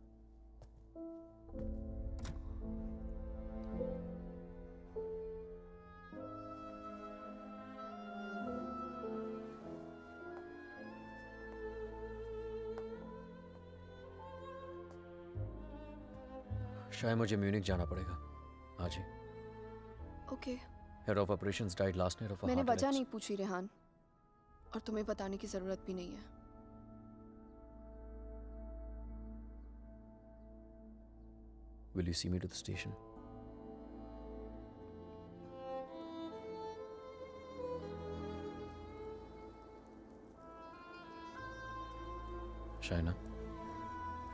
शायद मुझे म्यूनिक जाना पड़ेगा आज ही। Okay. Head of operations died last night of मैंने वजह नहीं पूछी रेहान, और तुम्हें बताने की जरूरत भी नहीं है। Will you see me to the station? Shaina,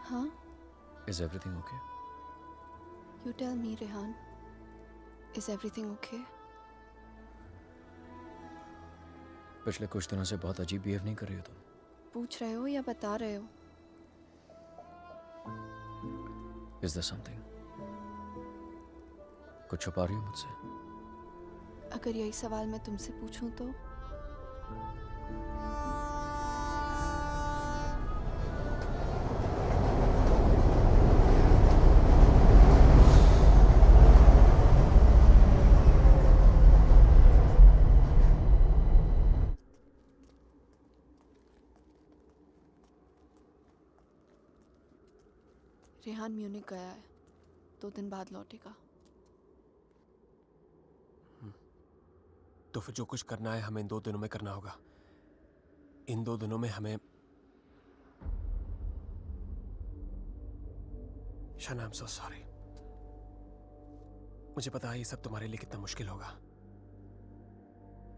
हाँ? is everything okay? You tell me, Rehan. Is everything okay? पिछले कुछ दिनों से बहुत अजीब बिहेव नहीं कर रही हो तुम। पूछ रहे हो या बता रहे हो? Is there something? कुछ छुपा रही हो मुझसे? अगर यही सवाल मैं तुमसे पूछूं तो? रेहान म्यूनिक गया है, 2 दिन बाद लौटेगा। तो फिर जो कुछ करना है हमें इन 2 दिनों में करना होगा। इन 2 दिनों में हमें शाना, आई एम सो सॉरी। मुझे पता है ये सब तुम्हारे लिए कितना मुश्किल होगा।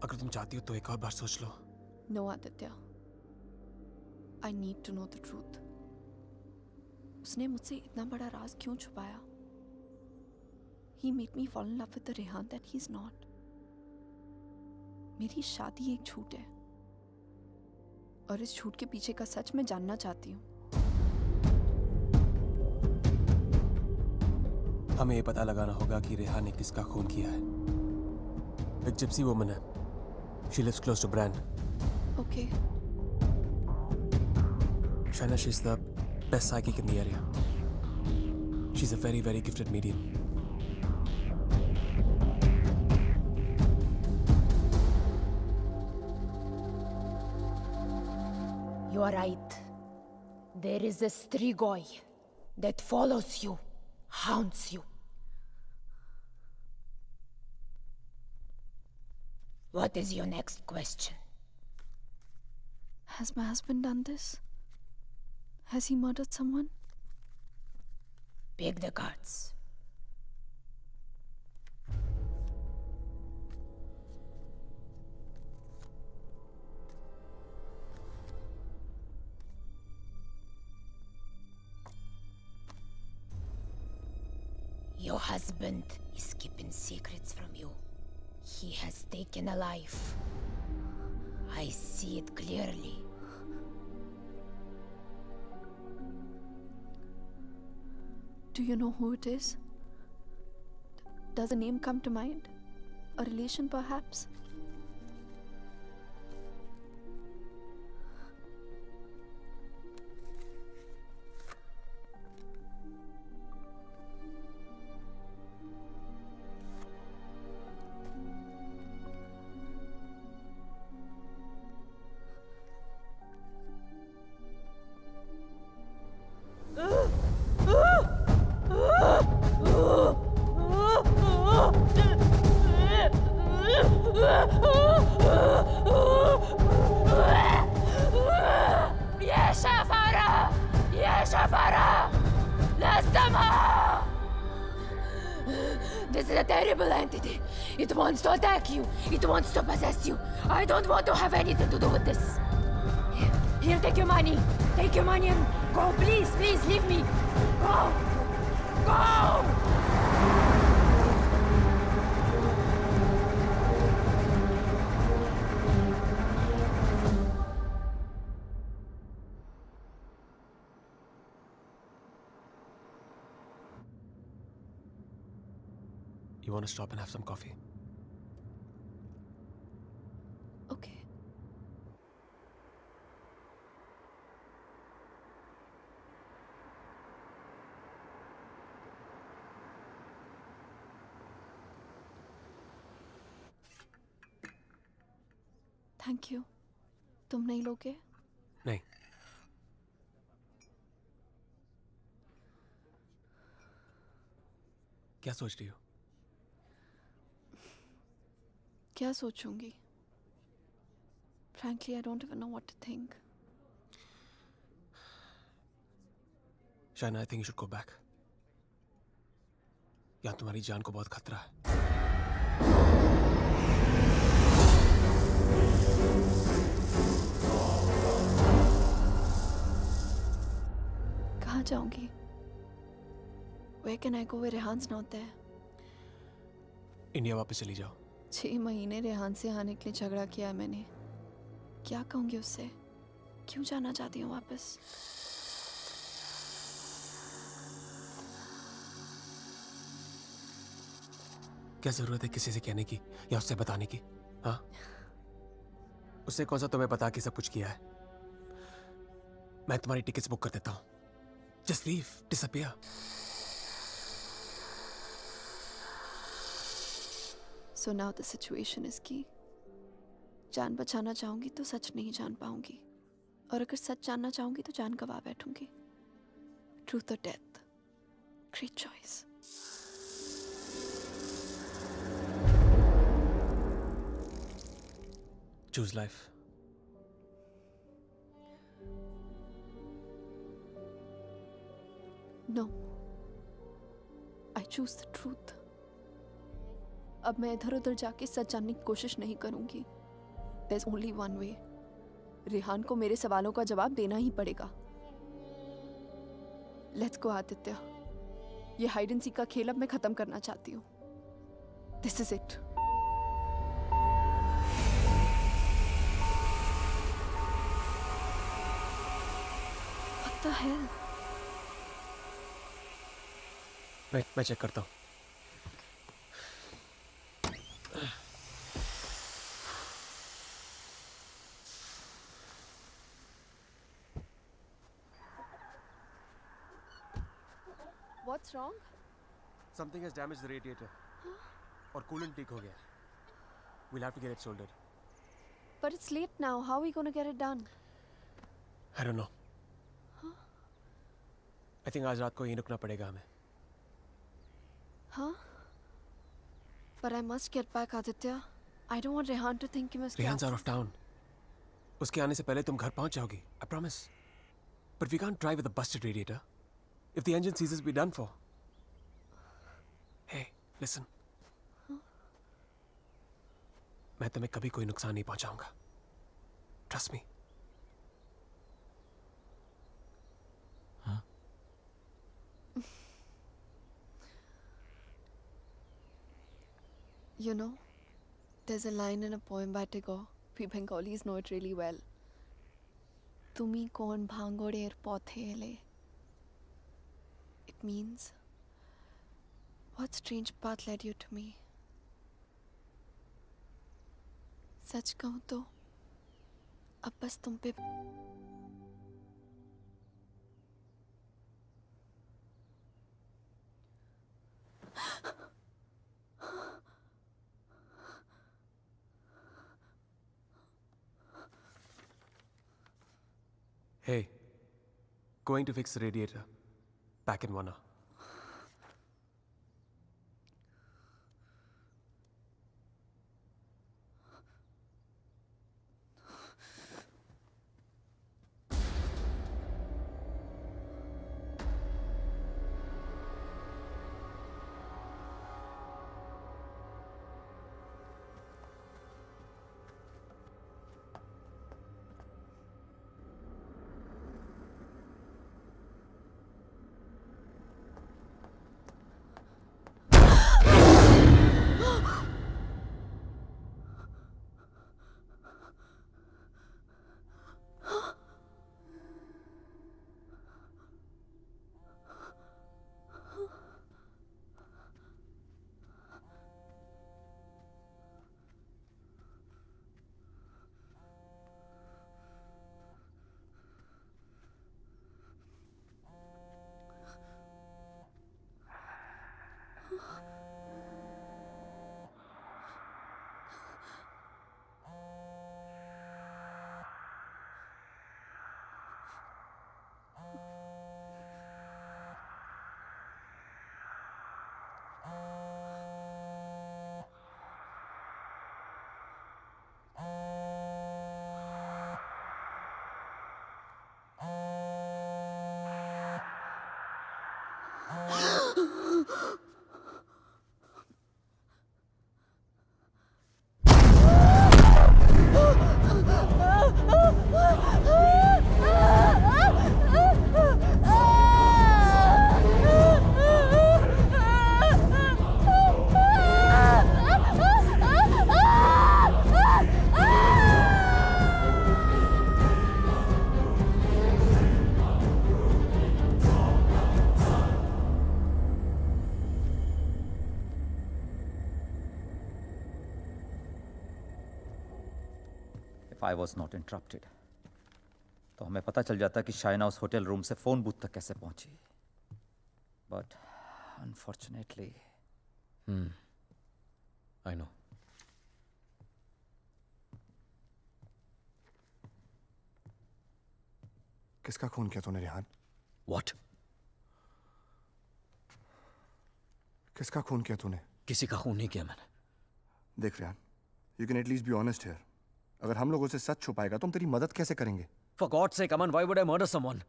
अगर तुम चाहती हो तो एक और बार सोच लो। No Aditya, I need to know the truth. उसने मुझसे इतना बड़ा राज क्यों छुपाया? He made me fall in love with the Rehan that he's not. मेरी शादी एक झूठ है, और इस झूठ के पीछे का सच मैं जानना चाहती हूँ। हमें ये पता लगाना होगा कि रेहान ने किसका खून किया है। एक जिप्सी वुमन है। She lives close to Bran. Okay. Shaina, she's the best psychic in the area. She's a very, very gifted medium. You are right. There is a Strigoi that follows you, haunts you. What is your next question? Has my husband done this? Has he murdered someone? Pick the cards. Your husband is keeping secrets from you. He has taken a life. I see it clearly. Do you know who it is? Does a name come to mind? A relation, perhaps? This is a terrible entity. It wants to attack you. It wants to possess you. I don't want to have anything to do with this. Here, take your money. Take your money and go. Please, please, leave me. Go. Go! You want to stop and have some coffee? Okay. Thank you. तुम नहीं लोगे? नहीं। क्या सोच रही हो? क्या सोचूंगी? Frankly, I don't even know what to think. Shaina, I think you should go back. यहाँ तुम्हारी जान को बहुत खतरा है। कहाँ जाऊंगी? Where can I go where रेहान's not there? India वापस चली जाओ। 6 महीने रेहान से आने के लिए झगड़ा किया है मैंने। क्या कहूंगी उससे? क्यों जाना चाहती हूँ वापस? क्या जरूरत है किसी से कहने की या उससे बताने की? हाँ, उससे कौन सा तुम्हें बता के सब कुछ किया है? मैं तुम्हारी टिकट्स बुक कर देता हूँ। Just leave, disappear. So now the situation is key. जान बचाना चाहूंगी तो सच नहीं जान पाऊंगी, और अगर सच जानना चाहूंगी तो जान गवा बैठूंगी। Truth or death? Great choice. Choose life. No. I choose the truth. अब मैं इधर उधर जाके सच जानने की कोशिश नहीं करूंगी। There's only one way. Rehan को मेरे सवालों का जवाब देना ही पड़ेगा। Let's go, Aditya. ये हाइड एंड सीक का खेल अब मैं खत्म करना चाहती हूँ। This is it. What the hell? मैं चेक करता हूँ। What's wrong? Something has damaged the radiator. और coolant leak हो गया। We'll have to get it soldered. But it's late now. How are we going to get it done? I don't know. I think आज रात को यहीं रुकना पड़ेगा हमें। Huh? But I must get back, Aditya. I don't want Rehan to think he must. Rehan's out of town. उसके आने से पहले तुम घर पहुंच जाओगी। I promise. But we can't drive with a busted radiator. If the engine seizes, we're done for. Hey, listen. मैं तुम्हें कभी कोई नुकसान नहीं पहुंचाऊंगा। Trust me. You know, there's a line in a poem by Tagore. We Bengalis know it really well. Tumi kon bhangoder pothele. It means, what strange path led you to me? सच कहूं तो अब बस तुम पे Hey, going to fix the radiator. Back in 1 hour. If I was not interrupted, तो हमें पता चल जाता कि शाइना उस होटल रूम से फोन बूथ तक कैसे पहुंची. But unfortunately, I know. किसका खून किया तूने रिहान? What? किसका खून किया तूने? किसी का खून नहीं किया मैंने. देख Rihan, you can at least be honest here. अगर हम लोगों से सच छुपाएगा तो हम तेरी मदद कैसे करेंगे? For God's sake, Aman, why would I murder someone?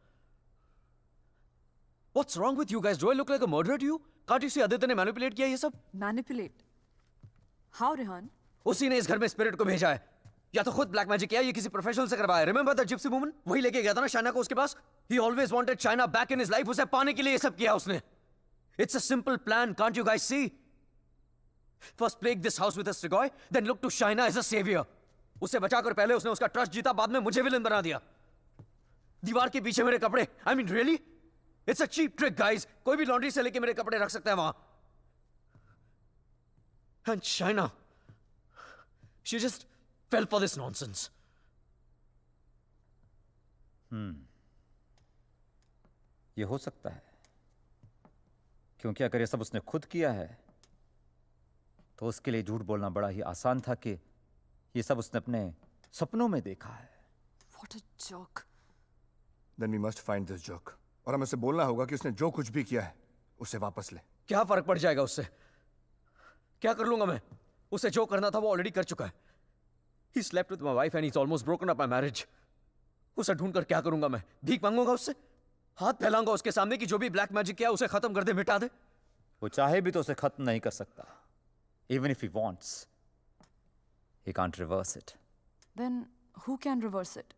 What's wrong with you guys? Do I look like a murderer to you? Can't you see Aditya ने manipulate किया ये सब? Manipulate? How, Rehan? उसी ने इस घर में स्पिरिट को भेजा है. या तो खुद ब्लैक मैजिक किया या किसी प्रोफेशनल से करवाया. Remember the gypsy woman? वही लेके गया था ना शाइना को उसके पास. He always wanted Shaina back in his life. उसे पाने के लिए ये सब किया उसने. It's a simple plan. Can't you guys see? First plague this house with a Strigoi, then look to Shaina as a savior. उसे बचाकर पहले उसने उसका ट्रस्ट जीता, बाद में मुझे विलन बना दिया. दीवार के पीछे मेरे कपड़े. I mean, really? It's a cheap trick, guys. कोई भी लॉन्ड्री से लेके मेरे कपड़े रख सकता है वहां. And Shaina, she just fell for this nonsense. ये हो सकता है, क्योंकि अगर ये सब उसने खुद किया है तो उसके लिए झूठ बोलना बड़ा ही आसान था कि ये सब उसने अपने सपनों में देखा है. What a joke. Then we must find this joke. और हमें उसे बोलना होगा कि उसने जो कुछ भी किया है उसे वापस ले. क्या फर्क पड़ जाएगा उससे? क्या कर लूंगा मैं? उसे जो करना था वो ऑलरेडी कर चुका है. He slept with my wife and he's almost broken up my marriage. उसे ढूंढकर क्या करूंगा मैं? भीख मांगूंगा उससे? हाथ फैलाऊंगा उसके सामने कि जो भी ब्लैक मैजिक किया उसे खत्म कर दे, मिटा दे? वो चाहे भी तो उसे खत्म नहीं कर सकता. Even if he wants, he can't reverse it. Then who can reverse it?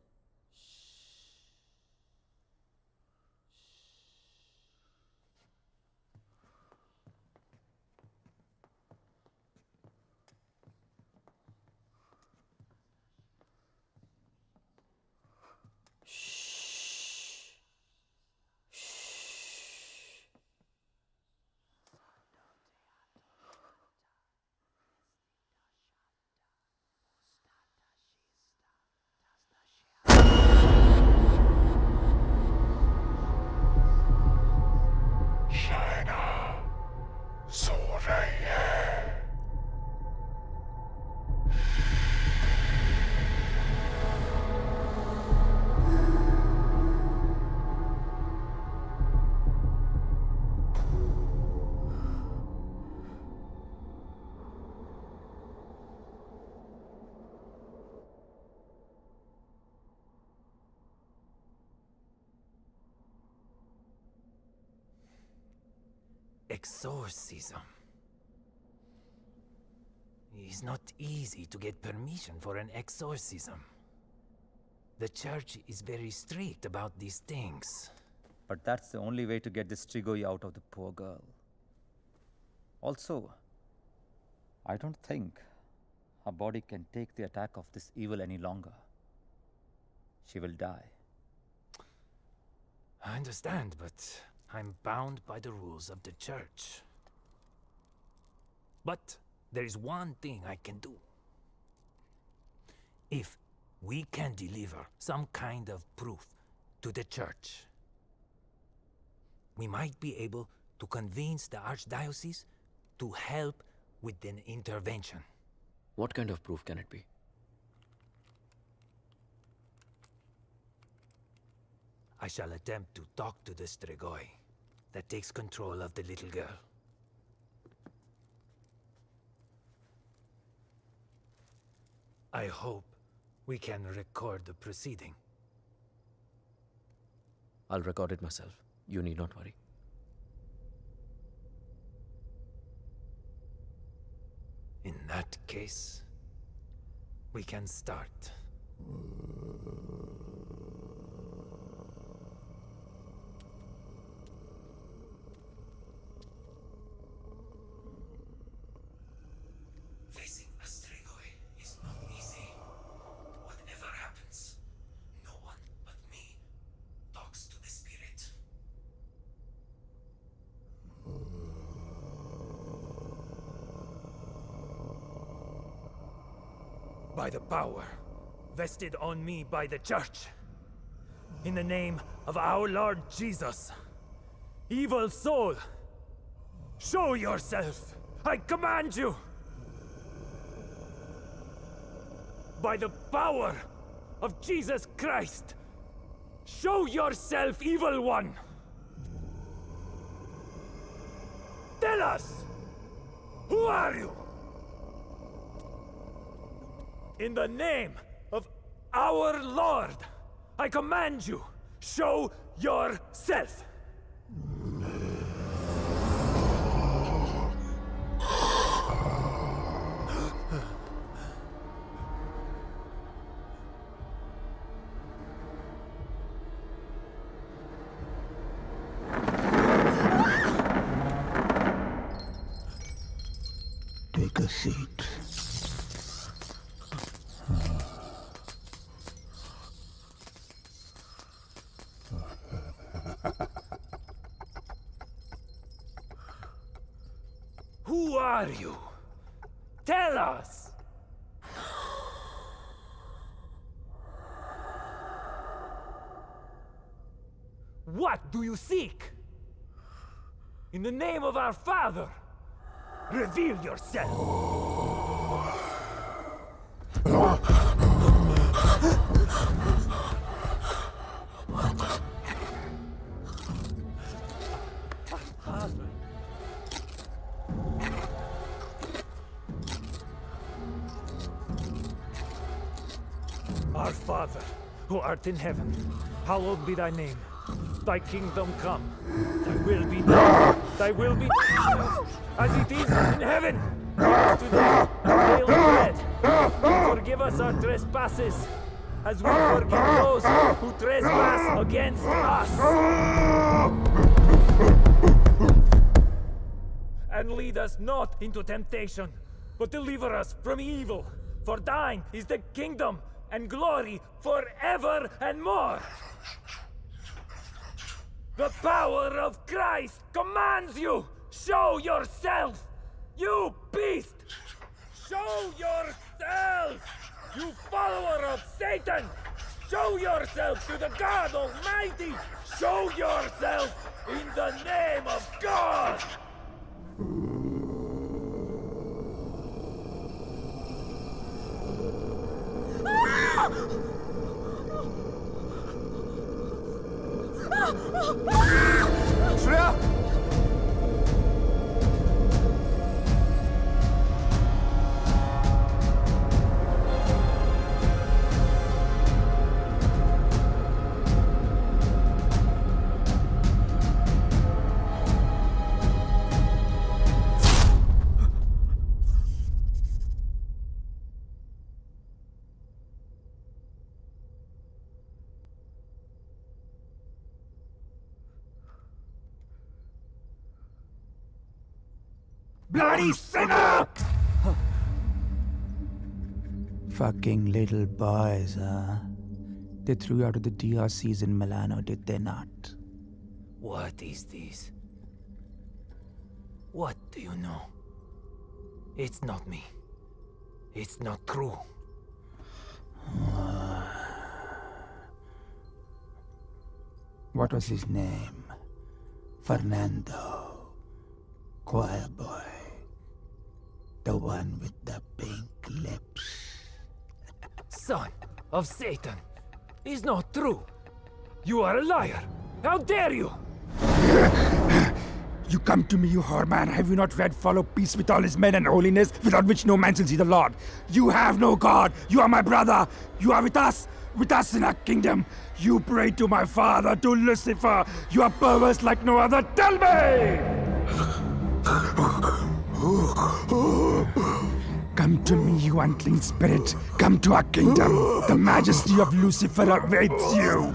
Exorcism. It's not easy to get permission for an exorcism. The church is very strict about these things. But that's the only way to get this Strigoi out of the poor girl. Also, I don't think her body can take the attack of this evil any longer. She will die. I understand, but I'm bound by the rules of the church. But there is one thing I can do. If we can deliver some kind of proof to the church, we might be able to convince the archdiocese to help with an intervention. What kind of proof can it be? I shall attempt to talk to the Strigoi that takes control of the little girl. I hope we can record the proceeding. I'll record it myself. You need not worry. that case, we can start. Facing a Strigoi is not easy. Whatever happens, no one but me talks to the spirit. By the power vested on me by the Church, in the name of our Lord Jesus, evil soul, show yourself! I command you! By the power of Jesus Christ, show yourself, evil one! Tell us! Who are you? In the name of our Lord, I command you, show yourself! Take a seat. Who are you? Tell us! What do you seek? In the name of our Father, reveal yourself! Our Father, who art in heaven, hallowed be thy name. Thy kingdom come. Thy will be done. Thy will be done as it is in heaven. Give us today our daily bread. And forgive us our trespasses, as we forgive those who trespass against us. And lead us not into temptation, but deliver us from evil. For thine is the kingdom and glory forever and more. The power of Christ commands you! Show yourself! You beast! Show yourself! You follower of Satan! Show yourself to the God Almighty! Show yourself in the name of God! Shreya! Bloody sinner! Fucking little boys, huh? They threw you out of the DRCs in Milano, did they not? What is this? What do you know? It's not me. It's not true. What was his name? Fernando. Choir boy. The one with the pink lips. Son of Satan! Is not true! You are a liar! How dare you! You come to me, you whore man. Have you not read follow peace with all his men and holiness, without which no man shall see the Lord? You have no God. You are my brother. You are with us in our kingdom. You pray to my father, to Lucifer. You are perverse like no other. Tell me! Come to me, you unclean spirit. Come to our kingdom. The majesty of Lucifer awaits you.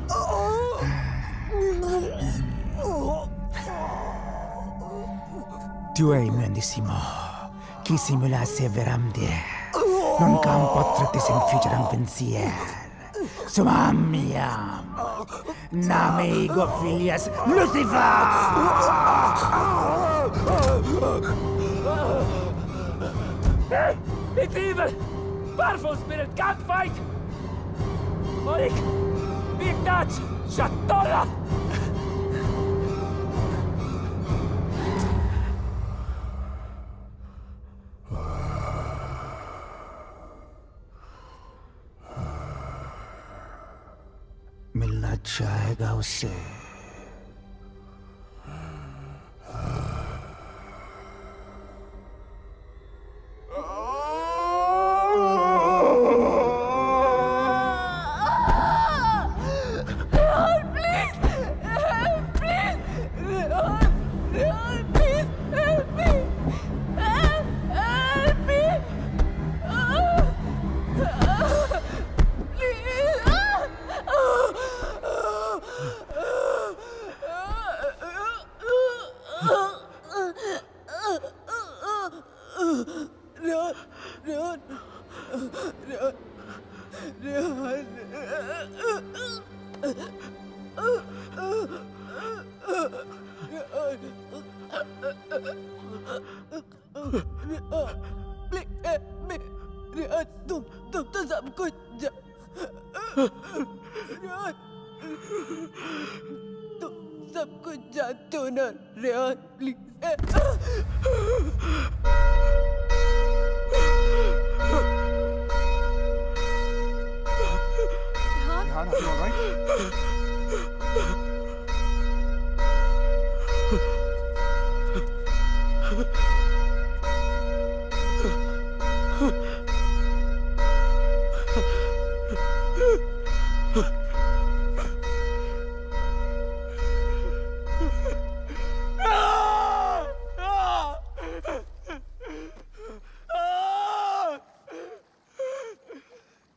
Tu hai mendissimo. Chi simula severamde. Non cam potratis inficeram pensier. Sumamiam. Name ego filias Lucifer! It's evil! Powerful spirit can't fight! Orik! Big Dutch! Shatola! मिलना चाहेगा उससे तुम तो सब कुछ तुम सब कुछ जानते हो ना Rehan please Rehan, are you all right?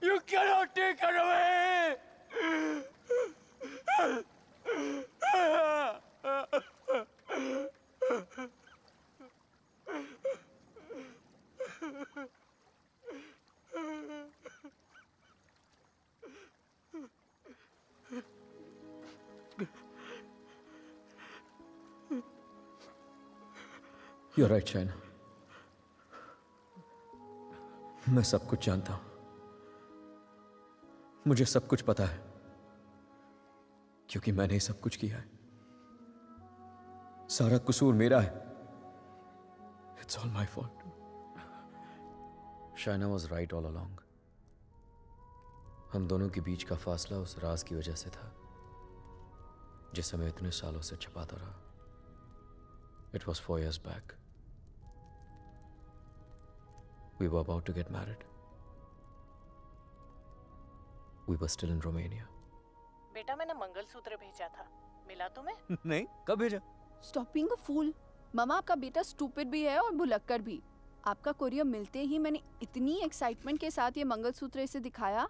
You cannot take her away! You're right, Shaina. मैं सब कुछ जानता हूं. मुझे सब कुछ पता है क्योंकि मैंने ही सब कुछ किया है. सारा कसूर मेरा है. It's all my fault. Shaina was right all along. हम दोनों के बीच का फासला उस राज की वजह से था जिसे मैं इतने सालों से छिपाता रहा. It was 4 years back. We were about to get married. We were still in Romania. बेटा मैंने मंगलसूत्र भेजा था. मिला तुम्हें? नहीं, कब भेजा? Stop being a fool. मामा आपका बेटा स्टूपिड भी है और भुलक्कड़ भी. आपका कोरियर मिलते ही मैंने इतनी एक्साइटमेंट के साथ ये मंगलसूत्र इसे दिखाया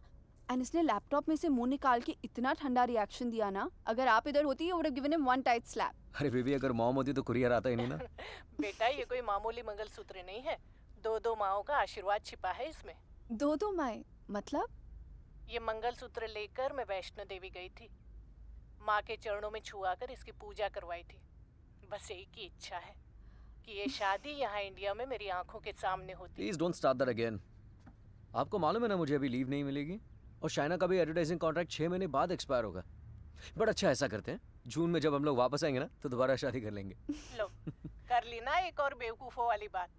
एंड इसने लैपटॉप में से मुंह निकाल के इतना ठंडा रिएक्शन दिया ना. अगर आप इधर होती you would have given him one tight slap. अरे बेबी, अगर मॉम होती तो कुरियर आता ही नहीं ना. बेटा ये कोई मामूली मंगलसूत्र नहीं है. 2 माओं का आशीर्वाद छिपा है इसमें. 2 माएं मतलब? ये मंगलसूत्र लेकर मैं वैष्णो देवी गई थी. माँ के चरणों में छुआ कर इसकी पूजा करवाई थी. बस एक ही इच्छा है कि ये शादी यहाँ इंडिया में मेरी आंखों के सामने होती. Please don't start that again. आपको मालूम है ना मुझे अभी लीव नहीं मिलेगी और शाइना का भी एडवर्टाइजिंग कॉन्ट्रैक्ट 6 महीने बाद एक्सपायर होगा. बट अच्छा ऐसा करते हैं, जून में जब हम लोग वापस आएंगे ना तो दोबारा शादी कर लेंगे. लो कर ली ना एक और बेवकूफों वाली बात.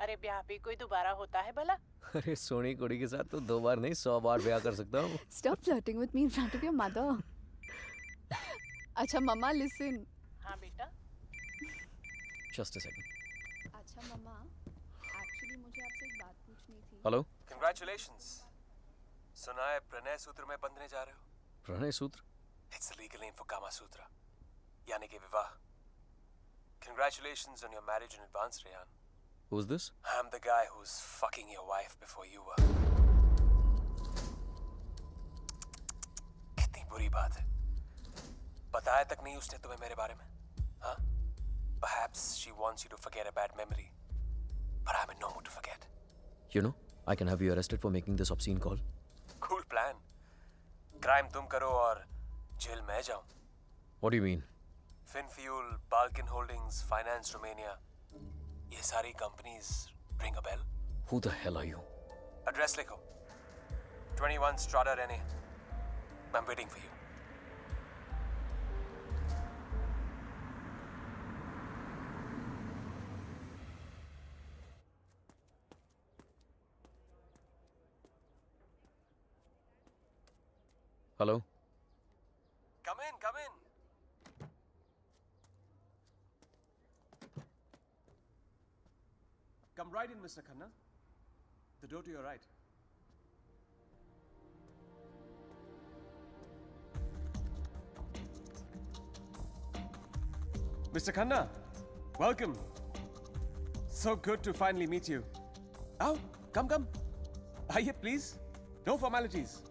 अरे ब्याह भी कोई दोबारा होता है भला? अरे सोनी कुड़ी के साथ तो 2 बार नहीं 100 बार ब्याह कर सकता हूँ. Stop flirting with me in front of your mother. अच्छा मम्मा listen. हाँ बेटा. Just a second. अच्छा मम्मा, एक्चुअली मुझे आपसे एक बात पूछनी थी. हेलो. Congratulations. सुना है प्रणय सूत्र में बंधने जा रहे हो? प्रणय सूत्र? It's the legal name for Kama Sutra, यानी कि विवाह. Congratulations on your marriage in advance, Rehan. Who's this? I'm the guy who's fucking your wife before you were. कितनी बुरी बात है। बताया तक नहीं उसने तुम्हें मेरे बारे में, हाँ? Perhaps she wants you to forget a bad memory, but I'm in no mood to forget. You know, I can have you arrested for making this obscene call. Cool plan. Crime तुम करो और jail मैं जाऊं. What do you mean? Finfuel, Balkan Holdings, Finance Romania. ये सारी companies ring a bell? Who the hell are you? Address लिखो. 21 Strada NA. I'm waiting for you. Hello? Come in, come in. Come right in, Mr. Khanna. The door to your right. Mr. Khanna, welcome. So good to finally meet you. Oh, come. Aye, please. No formalities.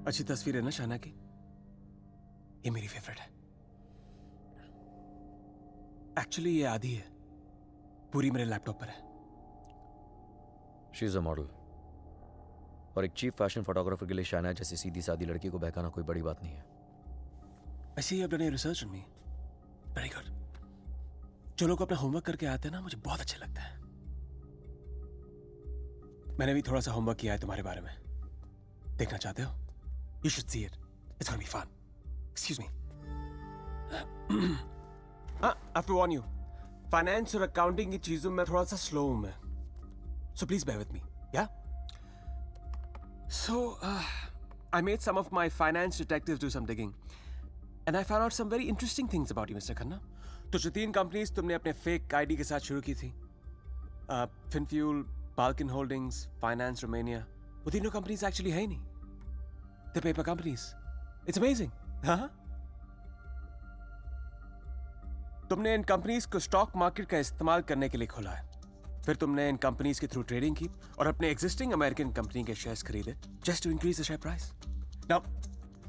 अच्छी तस्वीर है ना शाना की? ये मेरी favourite है। Actually ये आधी है, पूरी मेरे लैपटॉप पर है। She is a model. और एक चीफ फैशन फोटोग्राफर के लिए शाना जैसी सीधी सादी लड़की को बहकाना कोई बड़ी बात नहीं है। I see you have done your research on me. Very good. जो लोग अपना होमवर्क करके आते हैं ना, मुझे बहुत अच्छा लगता है। मैंने भी थोड़ा सा होमवर्क किया है तुम्हारे बारे में। देखना चाहते हो? You should see it. It's gonna be fun. Excuse me. I have to warn you. Finance और accounting की चीजों में थोड़ा सा slow हूँ मैं. So please bear with me. Yeah? So, I made some of my finance detectives do some digging. And I found out some very interesting things about you, Mr. Khanna. तो जो 3 companies तुमने अपने fake ID के साथ शुरू की थी, Finfuel, Balkan Holdings, Finance Romania, वो तीनों कंपनीज एक्चुअली है ही नहीं. The paper companies. It's amazing. हाँ? तुमने इन कंपनीज को स्टॉक मार्केट का इस्तेमाल करने के लिए खोला है. फिर तुमने इन कंपनीज के थ्रू ट्रेडिंग की और अपने एग्जिस्टिंग अमेरिकन कंपनी के शेयर्स खरीदे just to increase the share price. Now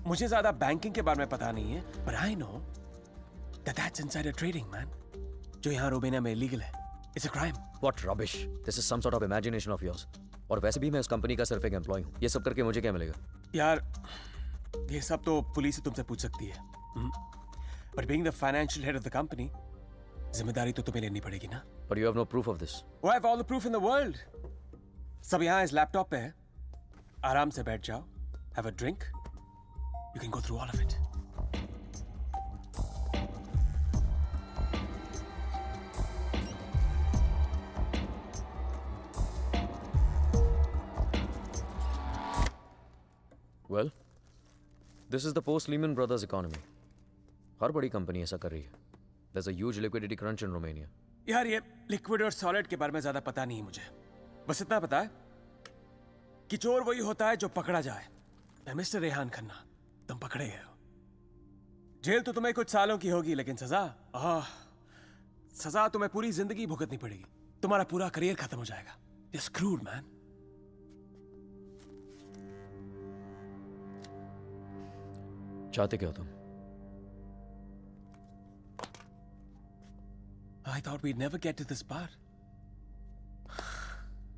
मुझे ज्यादा बैंकिंग के बारे में पता नहीं है, but I know that that's insider trading, man. जो यहाँ रोमेनिया में इलीगल है. It's a crime. What rubbish. This is some sort of imagination of yours. और वैसे भी मैं उस कंपनी का सिर्फ एक एम्प्लॉय हूँ. ये सब करके मुझे क्या मिलेगा? यार, ये सब तो पुलिस ही तुमसे पूछ सकती है. But being the financial head of the company, जिम्मेदारी तो तुम्हें लेनी पड़ेगी ना. But you have no proof of this. Oh, I have all the proof in the world. सब यहाँ इस लैपटॉप पे है. आराम से बैठ जाओ. Have a drink. You can go through all of it. Well, this is the post-Lehman Brothers economy. हर बड़ी कंपनी ऐसा कर रही है. There's a huge liquidity crunch in Romania. यार ये लिक्विड और सॉलिड के बारे में ज्यादा पता नहीं है मुझे. बस इतना पता है कि चोर वही होता है जो पकड़ा जाए. मिस्टर रेहान खन्ना, तुम पकड़े गए हो. जेल तो तुम्हें कुछ सालों की होगी, लेकिन सजा तुम्हें पूरी जिंदगी भुगतनी पड़ेगी. तुम्हारा पूरा करियर खत्म हो जाएगा. You're screwed, man. चाहते क्या हो तुम? I thought we'd never get to this part.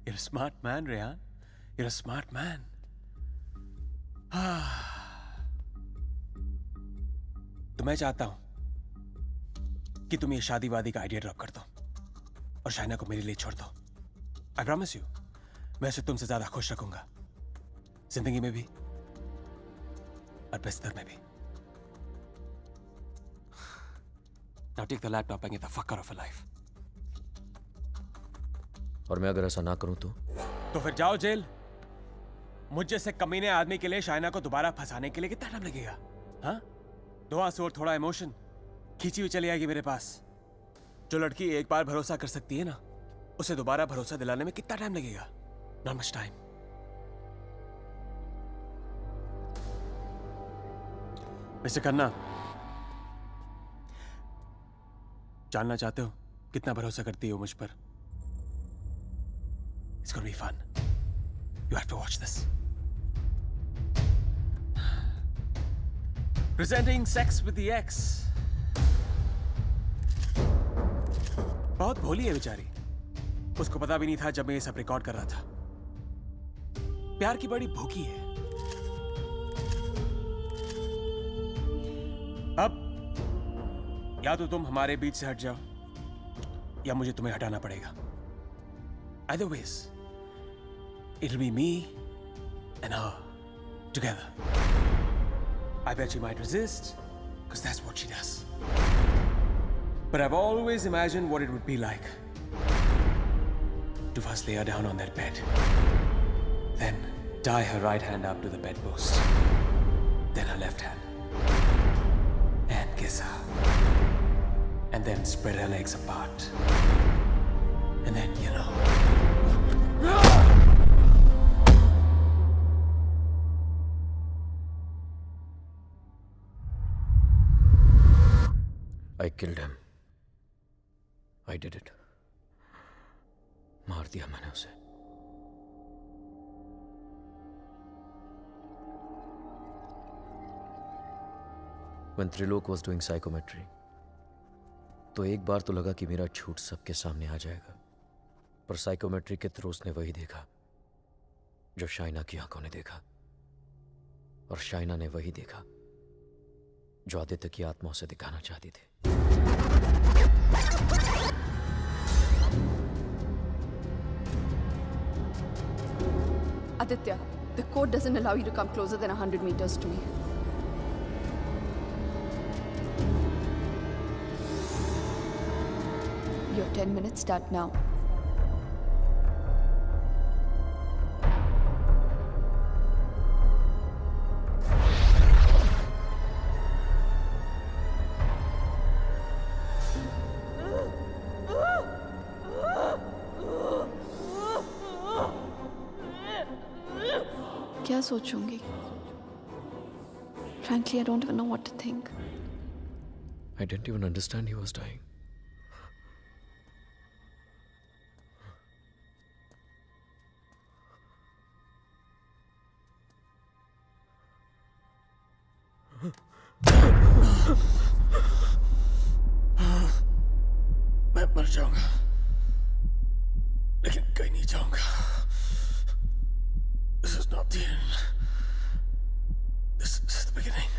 You're a smart man, Rehan. You're a smart man. तो मैं चाहता हूं कि तुम ये शादी वादी का आइडिया ड्रॉप कर दो और शाइना को मेरे लिए छोड़ दो. I promise you, मैं उसे तुमसे ज्यादा खुश रखूंगा, जिंदगी में भी और बिस्तर में भी. Now take the laptop and get the fuck out of her life. और मैं अगर ऐसा ना करूं तो फिर जाओ जेल. मुझ जैसे कमीने आदमी के लिए शाइना को दोबारा फंसाने के लिए कितना टाइम लगेगा? हाँ? 2 आंसू और थोड़ा इमोशन खींची हुई चली आएगी मेरे पास. जो लड़की एक बार भरोसा कर सकती है ना, उसे दोबारा भरोसा दिलाने में कितना टाइम लगेगा? Not much time. Mister Khanna, जानना चाहते हो कितना भरोसा करती हो मुझ पर? It's gonna be fun. You have to watch this. Presenting Sex with the Ex. बहुत भोली है बेचारी। उसको पता भी नहीं था जब मैं ये सब रिकॉर्ड कर रहा था। प्यार की बड़ी भूखी है। अब या तो तुम हमारे बीच से हट जाओ या मुझे तुम्हें हटाना पड़ेगा। Either ways, it'll be me and her together. I bet she might resist, because that's what she does. But I've always imagined what it would be like to first lay her down on that bed, then tie her right hand up to the bedpost, then her left hand, and kiss her, and then spread her legs apart, and then, you know. I killed him. I did it. मार दिया मैंने उसे। When Trilok was doing psychometry, तो एक बार तो लगा कि मेरा झूठ सबके सामने आ जाएगा, पर साइकोमेट्री के थ्रू उसने वही देखा जो शाइना की आंखों ने देखा, और शाइना ने वही देखा जो आदित्य की आत्मा उसे दिखाना चाहती थी। Aditya, the code doesn't allow you to come closer than 100 meters to me. Your 10 minutes start now. क्या सोचूंगी? Frankly, I don't even know what to think. I didn't even understand he was dying. मैं मर जाऊंगा, लेकिन कहीं नहीं जाऊंगा। This is not the end. This is the beginning.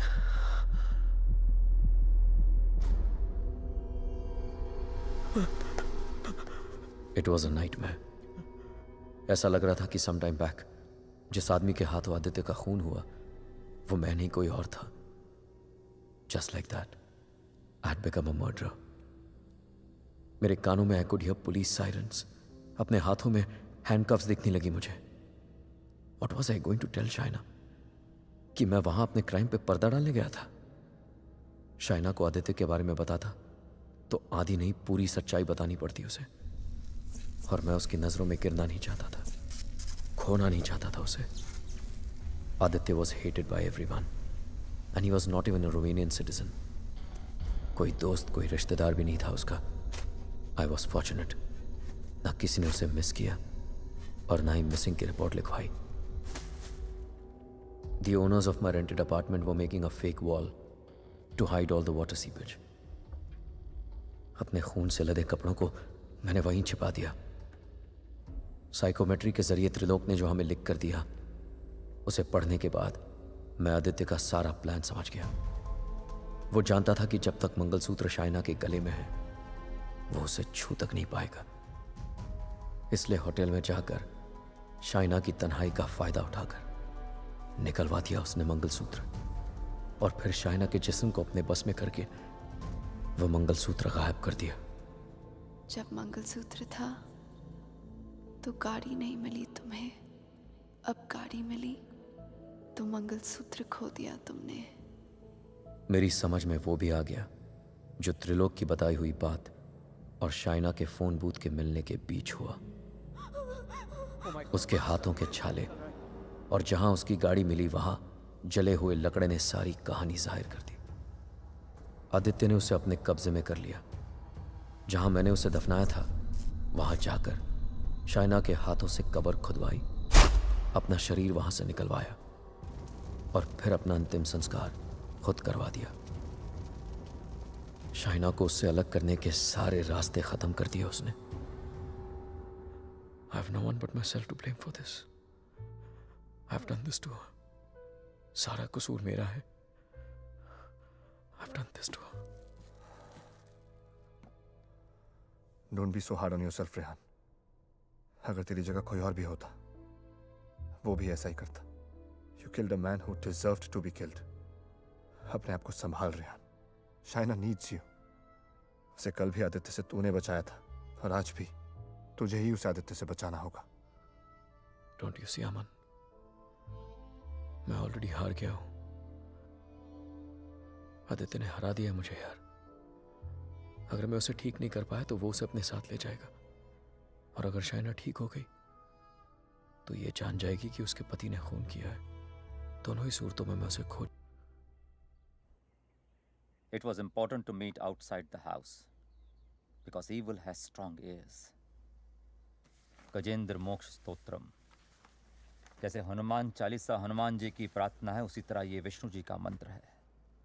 It was a nightmare. ऐसा लग रहा था कि some time back जिस आदमी के हाथों आदित्य का खून हुआ वो मैं नहीं कोई और था। Just like that, I had become a murderer. मेरे कानों में I could hear police sirens. अपने हाथों में handcuffs दिखने लगी मुझे। What was I going to tell Shaina? कि मैं वहां अपने क्राइम पे पर्दा डालने गया था। शाइना को आदित्य के बारे में बताता तो आधी नहीं पूरी सच्चाई बतानी पड़ती उसे, और मैं उसकी नजरों में गिरना नहीं चाहता था, खोना नहीं चाहता था उसे। Aditya was hated by everyone and he was not even a Romanian citizen. कोई दोस्त कोई रिश्तेदार भी नहीं था उसका। I was fortunate. ना किसी ने उसे मिस किया और ना ही मिसिंग की रिपोर्ट लिखवाई। The owners of my rented apartment were making a fake wall to hide all the water seepage. अपने खून से लदे कपड़ों को मैंने वहीं छिपा दिया। साइकोमेट्री के जरिए त्रिलोक ने जो हमें लिख कर दिया उसे पढ़ने के बाद मैं आदित्य का सारा प्लान समझ गया। वो जानता था कि जब तक मंगलसूत्र शाइना के गले में है वो उसे छू तक नहीं पाएगा। इसलिए होटल में जाकर शाइना की तन्हाई का फायदा उठाकर निकलवा दिया उसने मंगलसूत्र, और फिर शाइना के जिस्म को अपने बस में करके वो मंगलसूत्र गायब कर दिया। जब मंगलसूत्र था तो गाड़ी नहीं मिली तुम्हें, अब गाड़ी मिली तो मंगलसूत्र खो दिया तुमने। मेरी समझ में वो भी आ गया जो त्रिलोक की बताई हुई बात और शाइना के फोन बूथ के मिलने के बीच हुआ। उसके हाथों के छाले और जहां उसकी गाड़ी मिली वहां जले हुए लकड़े ने सारी कहानी जाहिर कर दी। आदित्य ने उसे अपने कब्जे में कर लिया। जहां मैंने उसे दफनाया था वहां जाकर शाइना के हाथों से कब्र खुदवाई, अपना शरीर वहां से निकलवाया और फिर अपना अंतिम संस्कार खुद करवा दिया। शाइना को उससे अलग करने के सारे रास्ते खत्म कर दिए उसने। I have no one but myself to blame for this. I have done this to her. सारा कसूर मेरा है। I have done this to her. Don't be so hard on yourself, Rehan. अगर तेरी जगह कोई और भी होता, वो भी ऐसा ही करता। You killed a man who deserved to be killed. अपने आप को संभाल रेहान। Shaina needs you. उसे कल भी आदित्य से तूने बचाया था और आज भी तुझे ही उस आदित्य से बचाना होगा। Don't you see, अमन? मैं ऑलरेडी हार गया हूं। आदित्य ने हरा दिया मुझे यार। अगर मैं उसे ठीक नहीं कर पाया तो वो उसे अपने साथ ले जाएगा, और अगर शाइना ठीक हो गई तो ये जान जाएगी कि उसके पति ने खून किया है। दोनों ही सूरतों में मैं उसे खो। It was important to meet outside the house because evil has strong ears. Gajendra मोक्ष स्तोत्रम, जैसे हनुमान चालीसा हनुमान जी की प्रार्थना है, उसी तरह ये विष्णु जी का मंत्र है।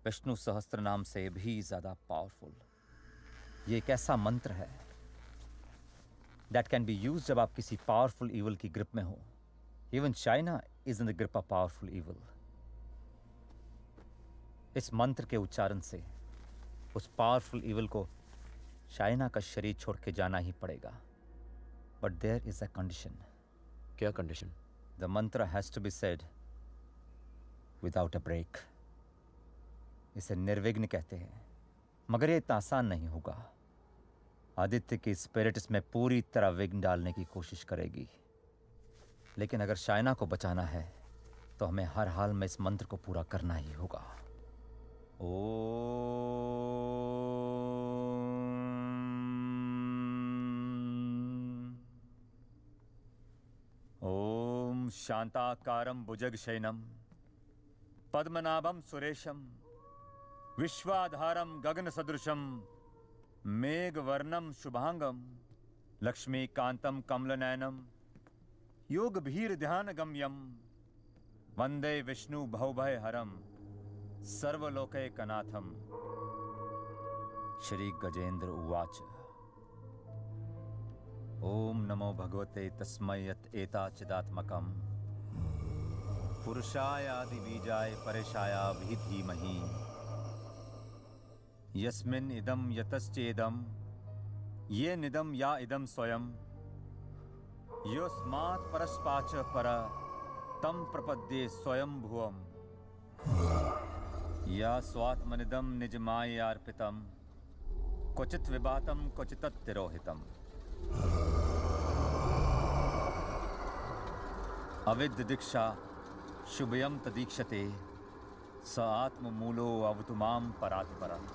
विष्णु सहस्त्र नाम से भी ज्यादा पावरफुल। ये एक ऐसा मंत्र है that can be used जब आप किसी पावरफुल evil की ग्रिप में हो। Even China is in the grip of powerful evil. इस मंत्र के उच्चारण से उस पावरफुल इविल को शाइना का शरीर छोड़ के जाना ही पड़ेगा। But there is a condition. क्या condition? The mantra has to be said without a break. इसे निर्विघ्न कहते हैं, मगर ये इतना आसान नहीं होगा। आदित्य की स्पिरिट इसमें पूरी तरह विघ्न डालने की कोशिश करेगी, लेकिन अगर शाइना को बचाना है तो हमें हर हाल में इस मंत्र को पूरा करना ही होगा। ओम शांताकारं भुजगशयनं पद्मनाभं सुरेशं विश्वाधारं गगनसदृशं मेघवर्णं शुभांगं लक्ष्मीकान्तं कमलनयनं योगभीर्ध्यानगम्यं वंदे विष्णु भवभयहरं सर्वलोकैकनाथं। श्री गजेंद्र उवाच। ओम नमो भगवते तस्मै यत् एताचिदात्मकं पुरुषाय आदिबीजाय परेशाय धीमहि यस्मिन् इदं यतश्चेदं ये निदं या इदं स्वयं योस्मात् परस्पाच पर तं प्रपद्ये स्वयं भुवम् या स्वात्मनिदं निजमायार्पितं क्वचित् विभातं क्वचित् तिरोहितम्। अविद्य दीक्षा शुभयं तदीक्षते स आत्ममूलो अवतु मां परात्परम्।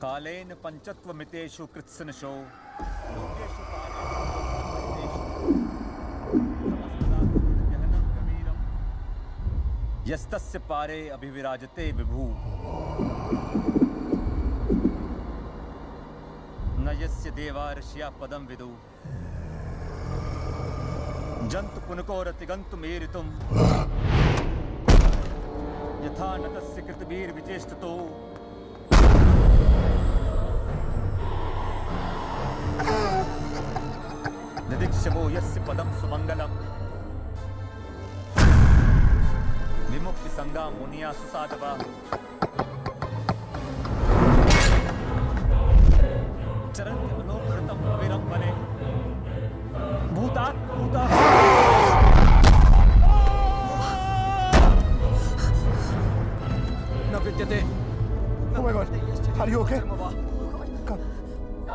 कालेन पंचत्वमितेषु कृत्सनशो लोकेषु यस्तस्य पारे अभिविराजते विभु न यस्य देवा ऋषिया पदं विदु जंतु पुनकोरतिगंतु मेरितुम यथा न तस्य कृतवीर विचेष्टतो निदीक्षवो यस्य पदं सुमंगलम् विमुक्ति संगा मुनिया सुसाधवा चरन्ति मनोकृतम अविरम वने भूतात् भूता। न विद्यते। Oh my God, are you okay?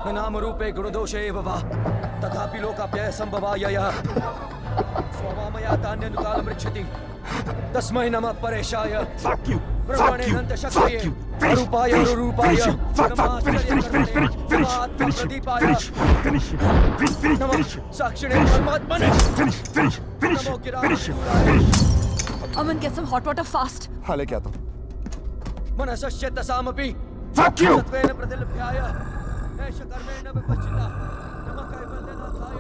न नाम रूपे गुणदोषे एव वा तथापि लोकाप्यय संभवायया स्वमामया तान्यनुकालं रक्षति तस्मै नमः परेशाय। Fuck you! ब्रह्मणे नंद शक्तिये अरूपाय रूपाय साक्षिणे परमात्मने नमो गिराय Aman, get some hot water fast. हाँ लेके आता हूँ। मनसस्य तसामपि Fuck you! सत्वेन प्रतिलभ्याय एष कर्मेण विपश्चिता नमः कैवल्यनाथाय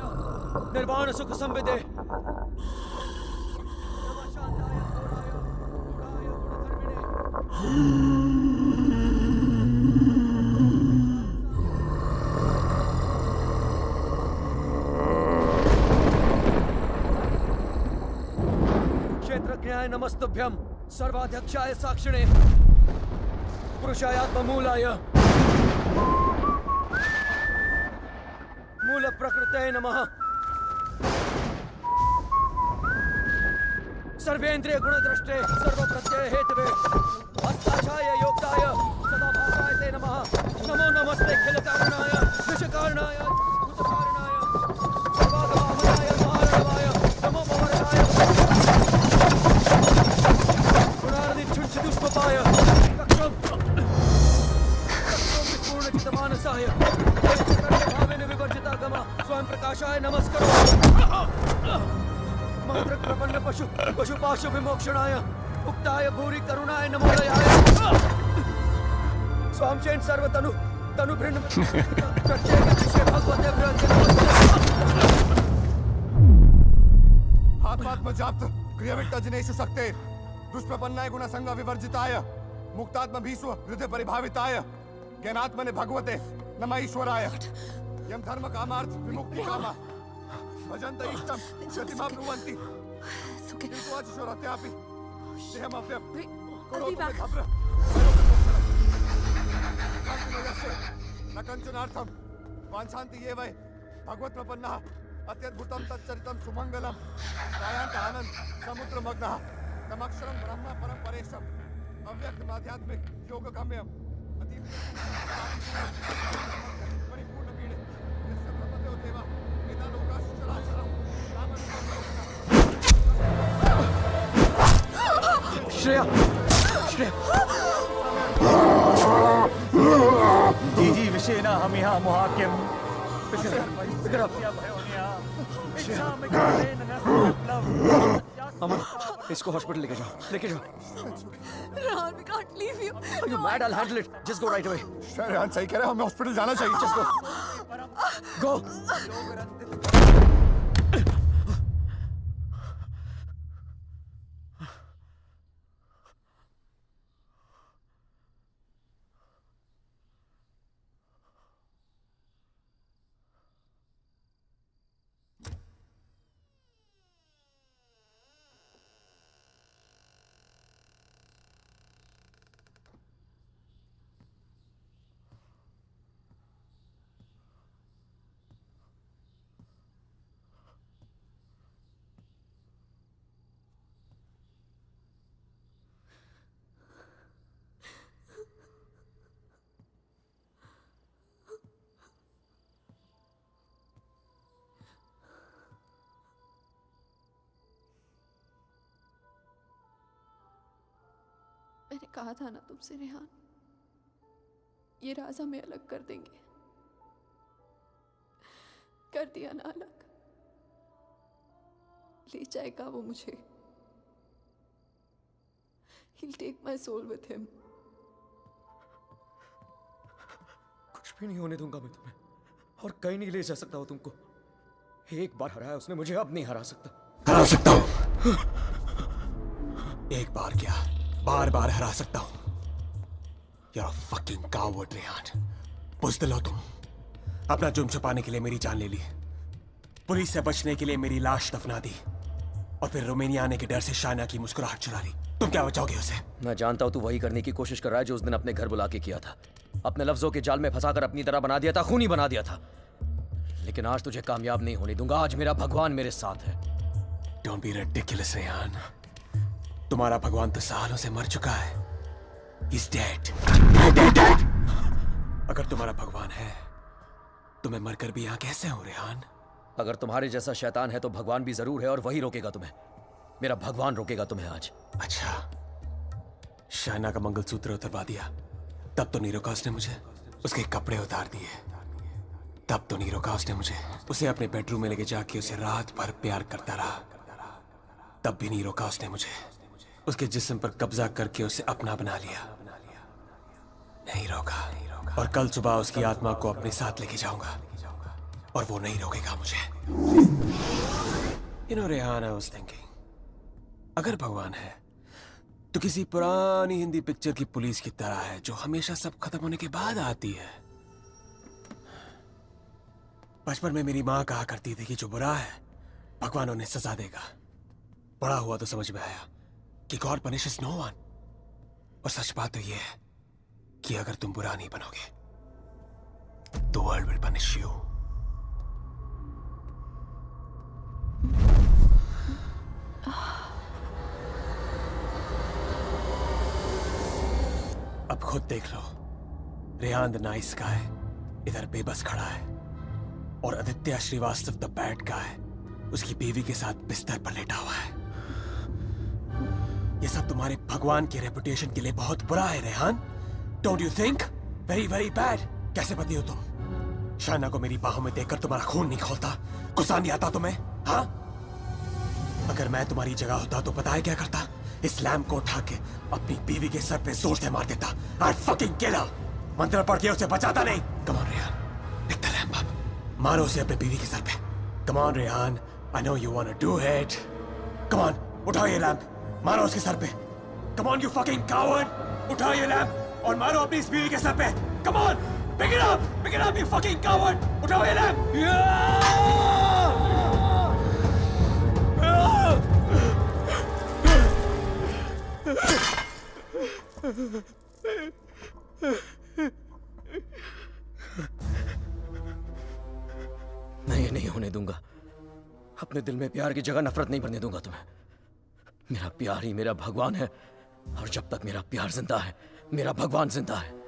निर्वाण सुख संविदे नमः शांताय घोराय गुणाय गुणधर्मिणे क्षेत्रज्ञाय नमस्तुभ्यं सर्वाध्यक्षाय साक्षिणे पुरुषाय आत्ममूलाय मूल प्रकृते नमः सर्वेन्द्रिय गुणद्रष्टे सर्वप्रत्यय हेतवे अस्ताक्षाय योक्ताय सदाभासाय ते नमः नमो नमस्ते खिल कारणाय विषकारणाय भूतकारणाय सर्वागमामनाय महारणवाय नमो भवरणाय गुणार्धि छुंछिदुष्पपाय कक्षम पूर्णचितमानसाय भावेन विवर्जिता गमा स्वयं प्रकाशाय नमस्करो मंत्र प्रपन्न पशुपाशु विमोक्षणाय मुक्ताय भूरि करुणाय नमोदयाय स्वामचेन सर्वतनु तनु भृन्न प्रत्येक विषय भगवते भ्रंति आत्मात्मजाप्त क्रियाविट्ट जनेषु शक्ते दुष्प्रपन्नाय गुणसंग विवर्जिताय मुक्तात्म भीष्व हृदय परिभाविताय ज्ञानात्मने भगवते नमः ईश्वराय यम धर्म कामार्थ विमुक्ति कामा भजन्त इष्टम गतिमा ब्रुवन्ति किन्तु अचिशोरत्यापि देहमव्यं करोतु मे भद्र न कंचनार्थं वाञ्छन्ति ये वै भगवत्प्रपन्नः अत्यद्भुतं तच्चरितं सुमङ्गलं त्रायान्त आनन्द समुद्रमग्नः तमक्षरं ब्रह्म परं परेशम् अव्यक्तमाध्यात्मिक योगगम्यम् परिपूर्णपीडे यस्य ब्रह्मदेव देवा वेदालोकाश्चराचरं श्रेया श्रेया जीजी विषेना हमिहा मोहाक्यम अमन इसको हॉस्पिटल लेके जाओ Rehan, we can't leave you. Are you mad? I'll handle it. Just go right away. Rehan सही कह रहे हैं, हमें हॉस्पिटल जाना चाहिए। Just go. मैंने कहा था ना तुमसे रेहान, ये राज हमें अलग कर देंगे। कर दिया ना अलग। ले जाएगा वो मुझे। He'll take my soul with him. कुछ भी नहीं होने दूंगा मैं तुम्हें, और कहीं नहीं ले जा सकता हूं तुमको। एक बार हराया उसने मुझे, अब नहीं हरा सकता। हरा सकता हूं। एक बार क्या, बार बार हरा सकता हूं। You're a fucking coward, Rehan. बुज़दिल हो तुम। अपना जुर्म छुपाने के लिए मेरी जान ले ली, पुलिस से बचने के लिए मेरी लाश दफना दी, और फिर रोमानिया आने के डर से शाइना की मुस्कुराहट चुरा ली। तुम क्या बचाओगे उसे? मैं जानता हूं तू वही करने की कोशिश कर रहा है जो उस दिन अपने घर बुला के किया था। अपने लफ्जों के जाल में फंसाकर अपनी तरह बना दिया था, खूनी बना दिया था। लेकिन आज तुझे कामयाब नहीं होने दूंगा। आज मेरा भगवान मेरे साथ है। Don't be ridiculous, Rehan. तुम्हारा भगवान तो सालों से मर चुका है। He's dead. Dead. अगर तुम्हारा भगवान है तो मैं मरकर भी यहाँ कैसे हूँ, रेहान? अगर तुम्हारे जैसा शैतान है तो भगवान भी जरूर है, और वही रोकेगा तुम्हें। मेरा भगवान रोकेगा तुम्हें आज। अच्छा, शाइना का मंगलसूत्र उतरवा दिया, तब तो नीरोकास ने मुझे उसके कपड़े उतार दिए। तब तो नीरोकास ने मुझे उसे अपने बेडरूम में लेके जाके उसे रात भर प्यार करता रहा। तब भी नीरोकास ने मुझे उसके जिस्म पर कब्जा करके उसे अपना बना लिया। नहीं रोका, और कल सुबह उसकी आत्मा को अपने साथ लेके जाऊंगा और वो नहीं रोकेगा मुझे। रेहान, आई वाज थिंकिंग, अगर भगवान है तो किसी पुरानी हिंदी पिक्चर की पुलिस की तरह है जो हमेशा सब खत्म होने के बाद आती है। बचपन में मेरी माँ कहा करती थी कि जो बुरा है भगवान उन्हें सजा देगा। बड़ा हुआ तो समझ में आया कि गॉड पनिशेस नो वन। और सच बात तो यह है कि अगर तुम बुरा नहीं बनोगे तो वर्ल्ड विल पनिश यू। अब खुद देख लो, रेहान द नाइस गाय इधर बेबस खड़ा है और Aditya Shrivastava the bad guy उसकी बीवी के साथ बिस्तर पर लेटा हुआ है। ये सब तुम्हारे भगवान के रेपुटेशन के लिए बहुत बुरा है Rehan. Don't you think? Very very bad. कैसे पति हो तुम? शाइना को मेरी बाहों में देखकर तुम्हारा खून नहीं खोलता? गुस्सा नहीं आता तुम्हें? हाँ, अगर मैं तुम्हारी जगह होता तो पता है क्या करता? इस लैम्प को उठा के अपनी बीवी के सर पे जोर से मार देता। I'd fucking kill her। मंत्र पढ़ के उसे बचाता नहीं। Come on Rehan, pick the lamp up। मारो उसे अपने बीवी के सर पे। Come on Rehan, I know you wanna do it। Come on, उठाओ ये लैम्प, मारो उसके सर पे। Come on you fucking coward, उठाओ ये लैम्प और मारो अपनी इस बीवी के सर पे। Come on, pick it up you fucking coward, उठाओ ये लैम्प। मैं ये नहीं होने दूंगा। अपने दिल में प्यार की जगह नफरत नहीं भरने दूंगा तुम्हें। मेरा प्यार ही मेरा भगवान है और जब तक मेरा प्यार जिंदा है मेरा भगवान जिंदा है।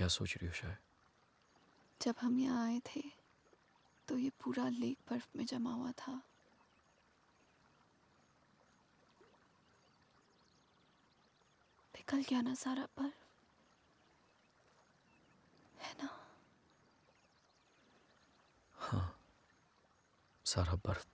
क्या सोच रही हो शायद? जब हम यहाँ आए थे तो ये पूरा लेक बर्फ में जमा हुआ था। पिघल गया ना सारा बर्फ, है ना? हाँ, सारा बर्फ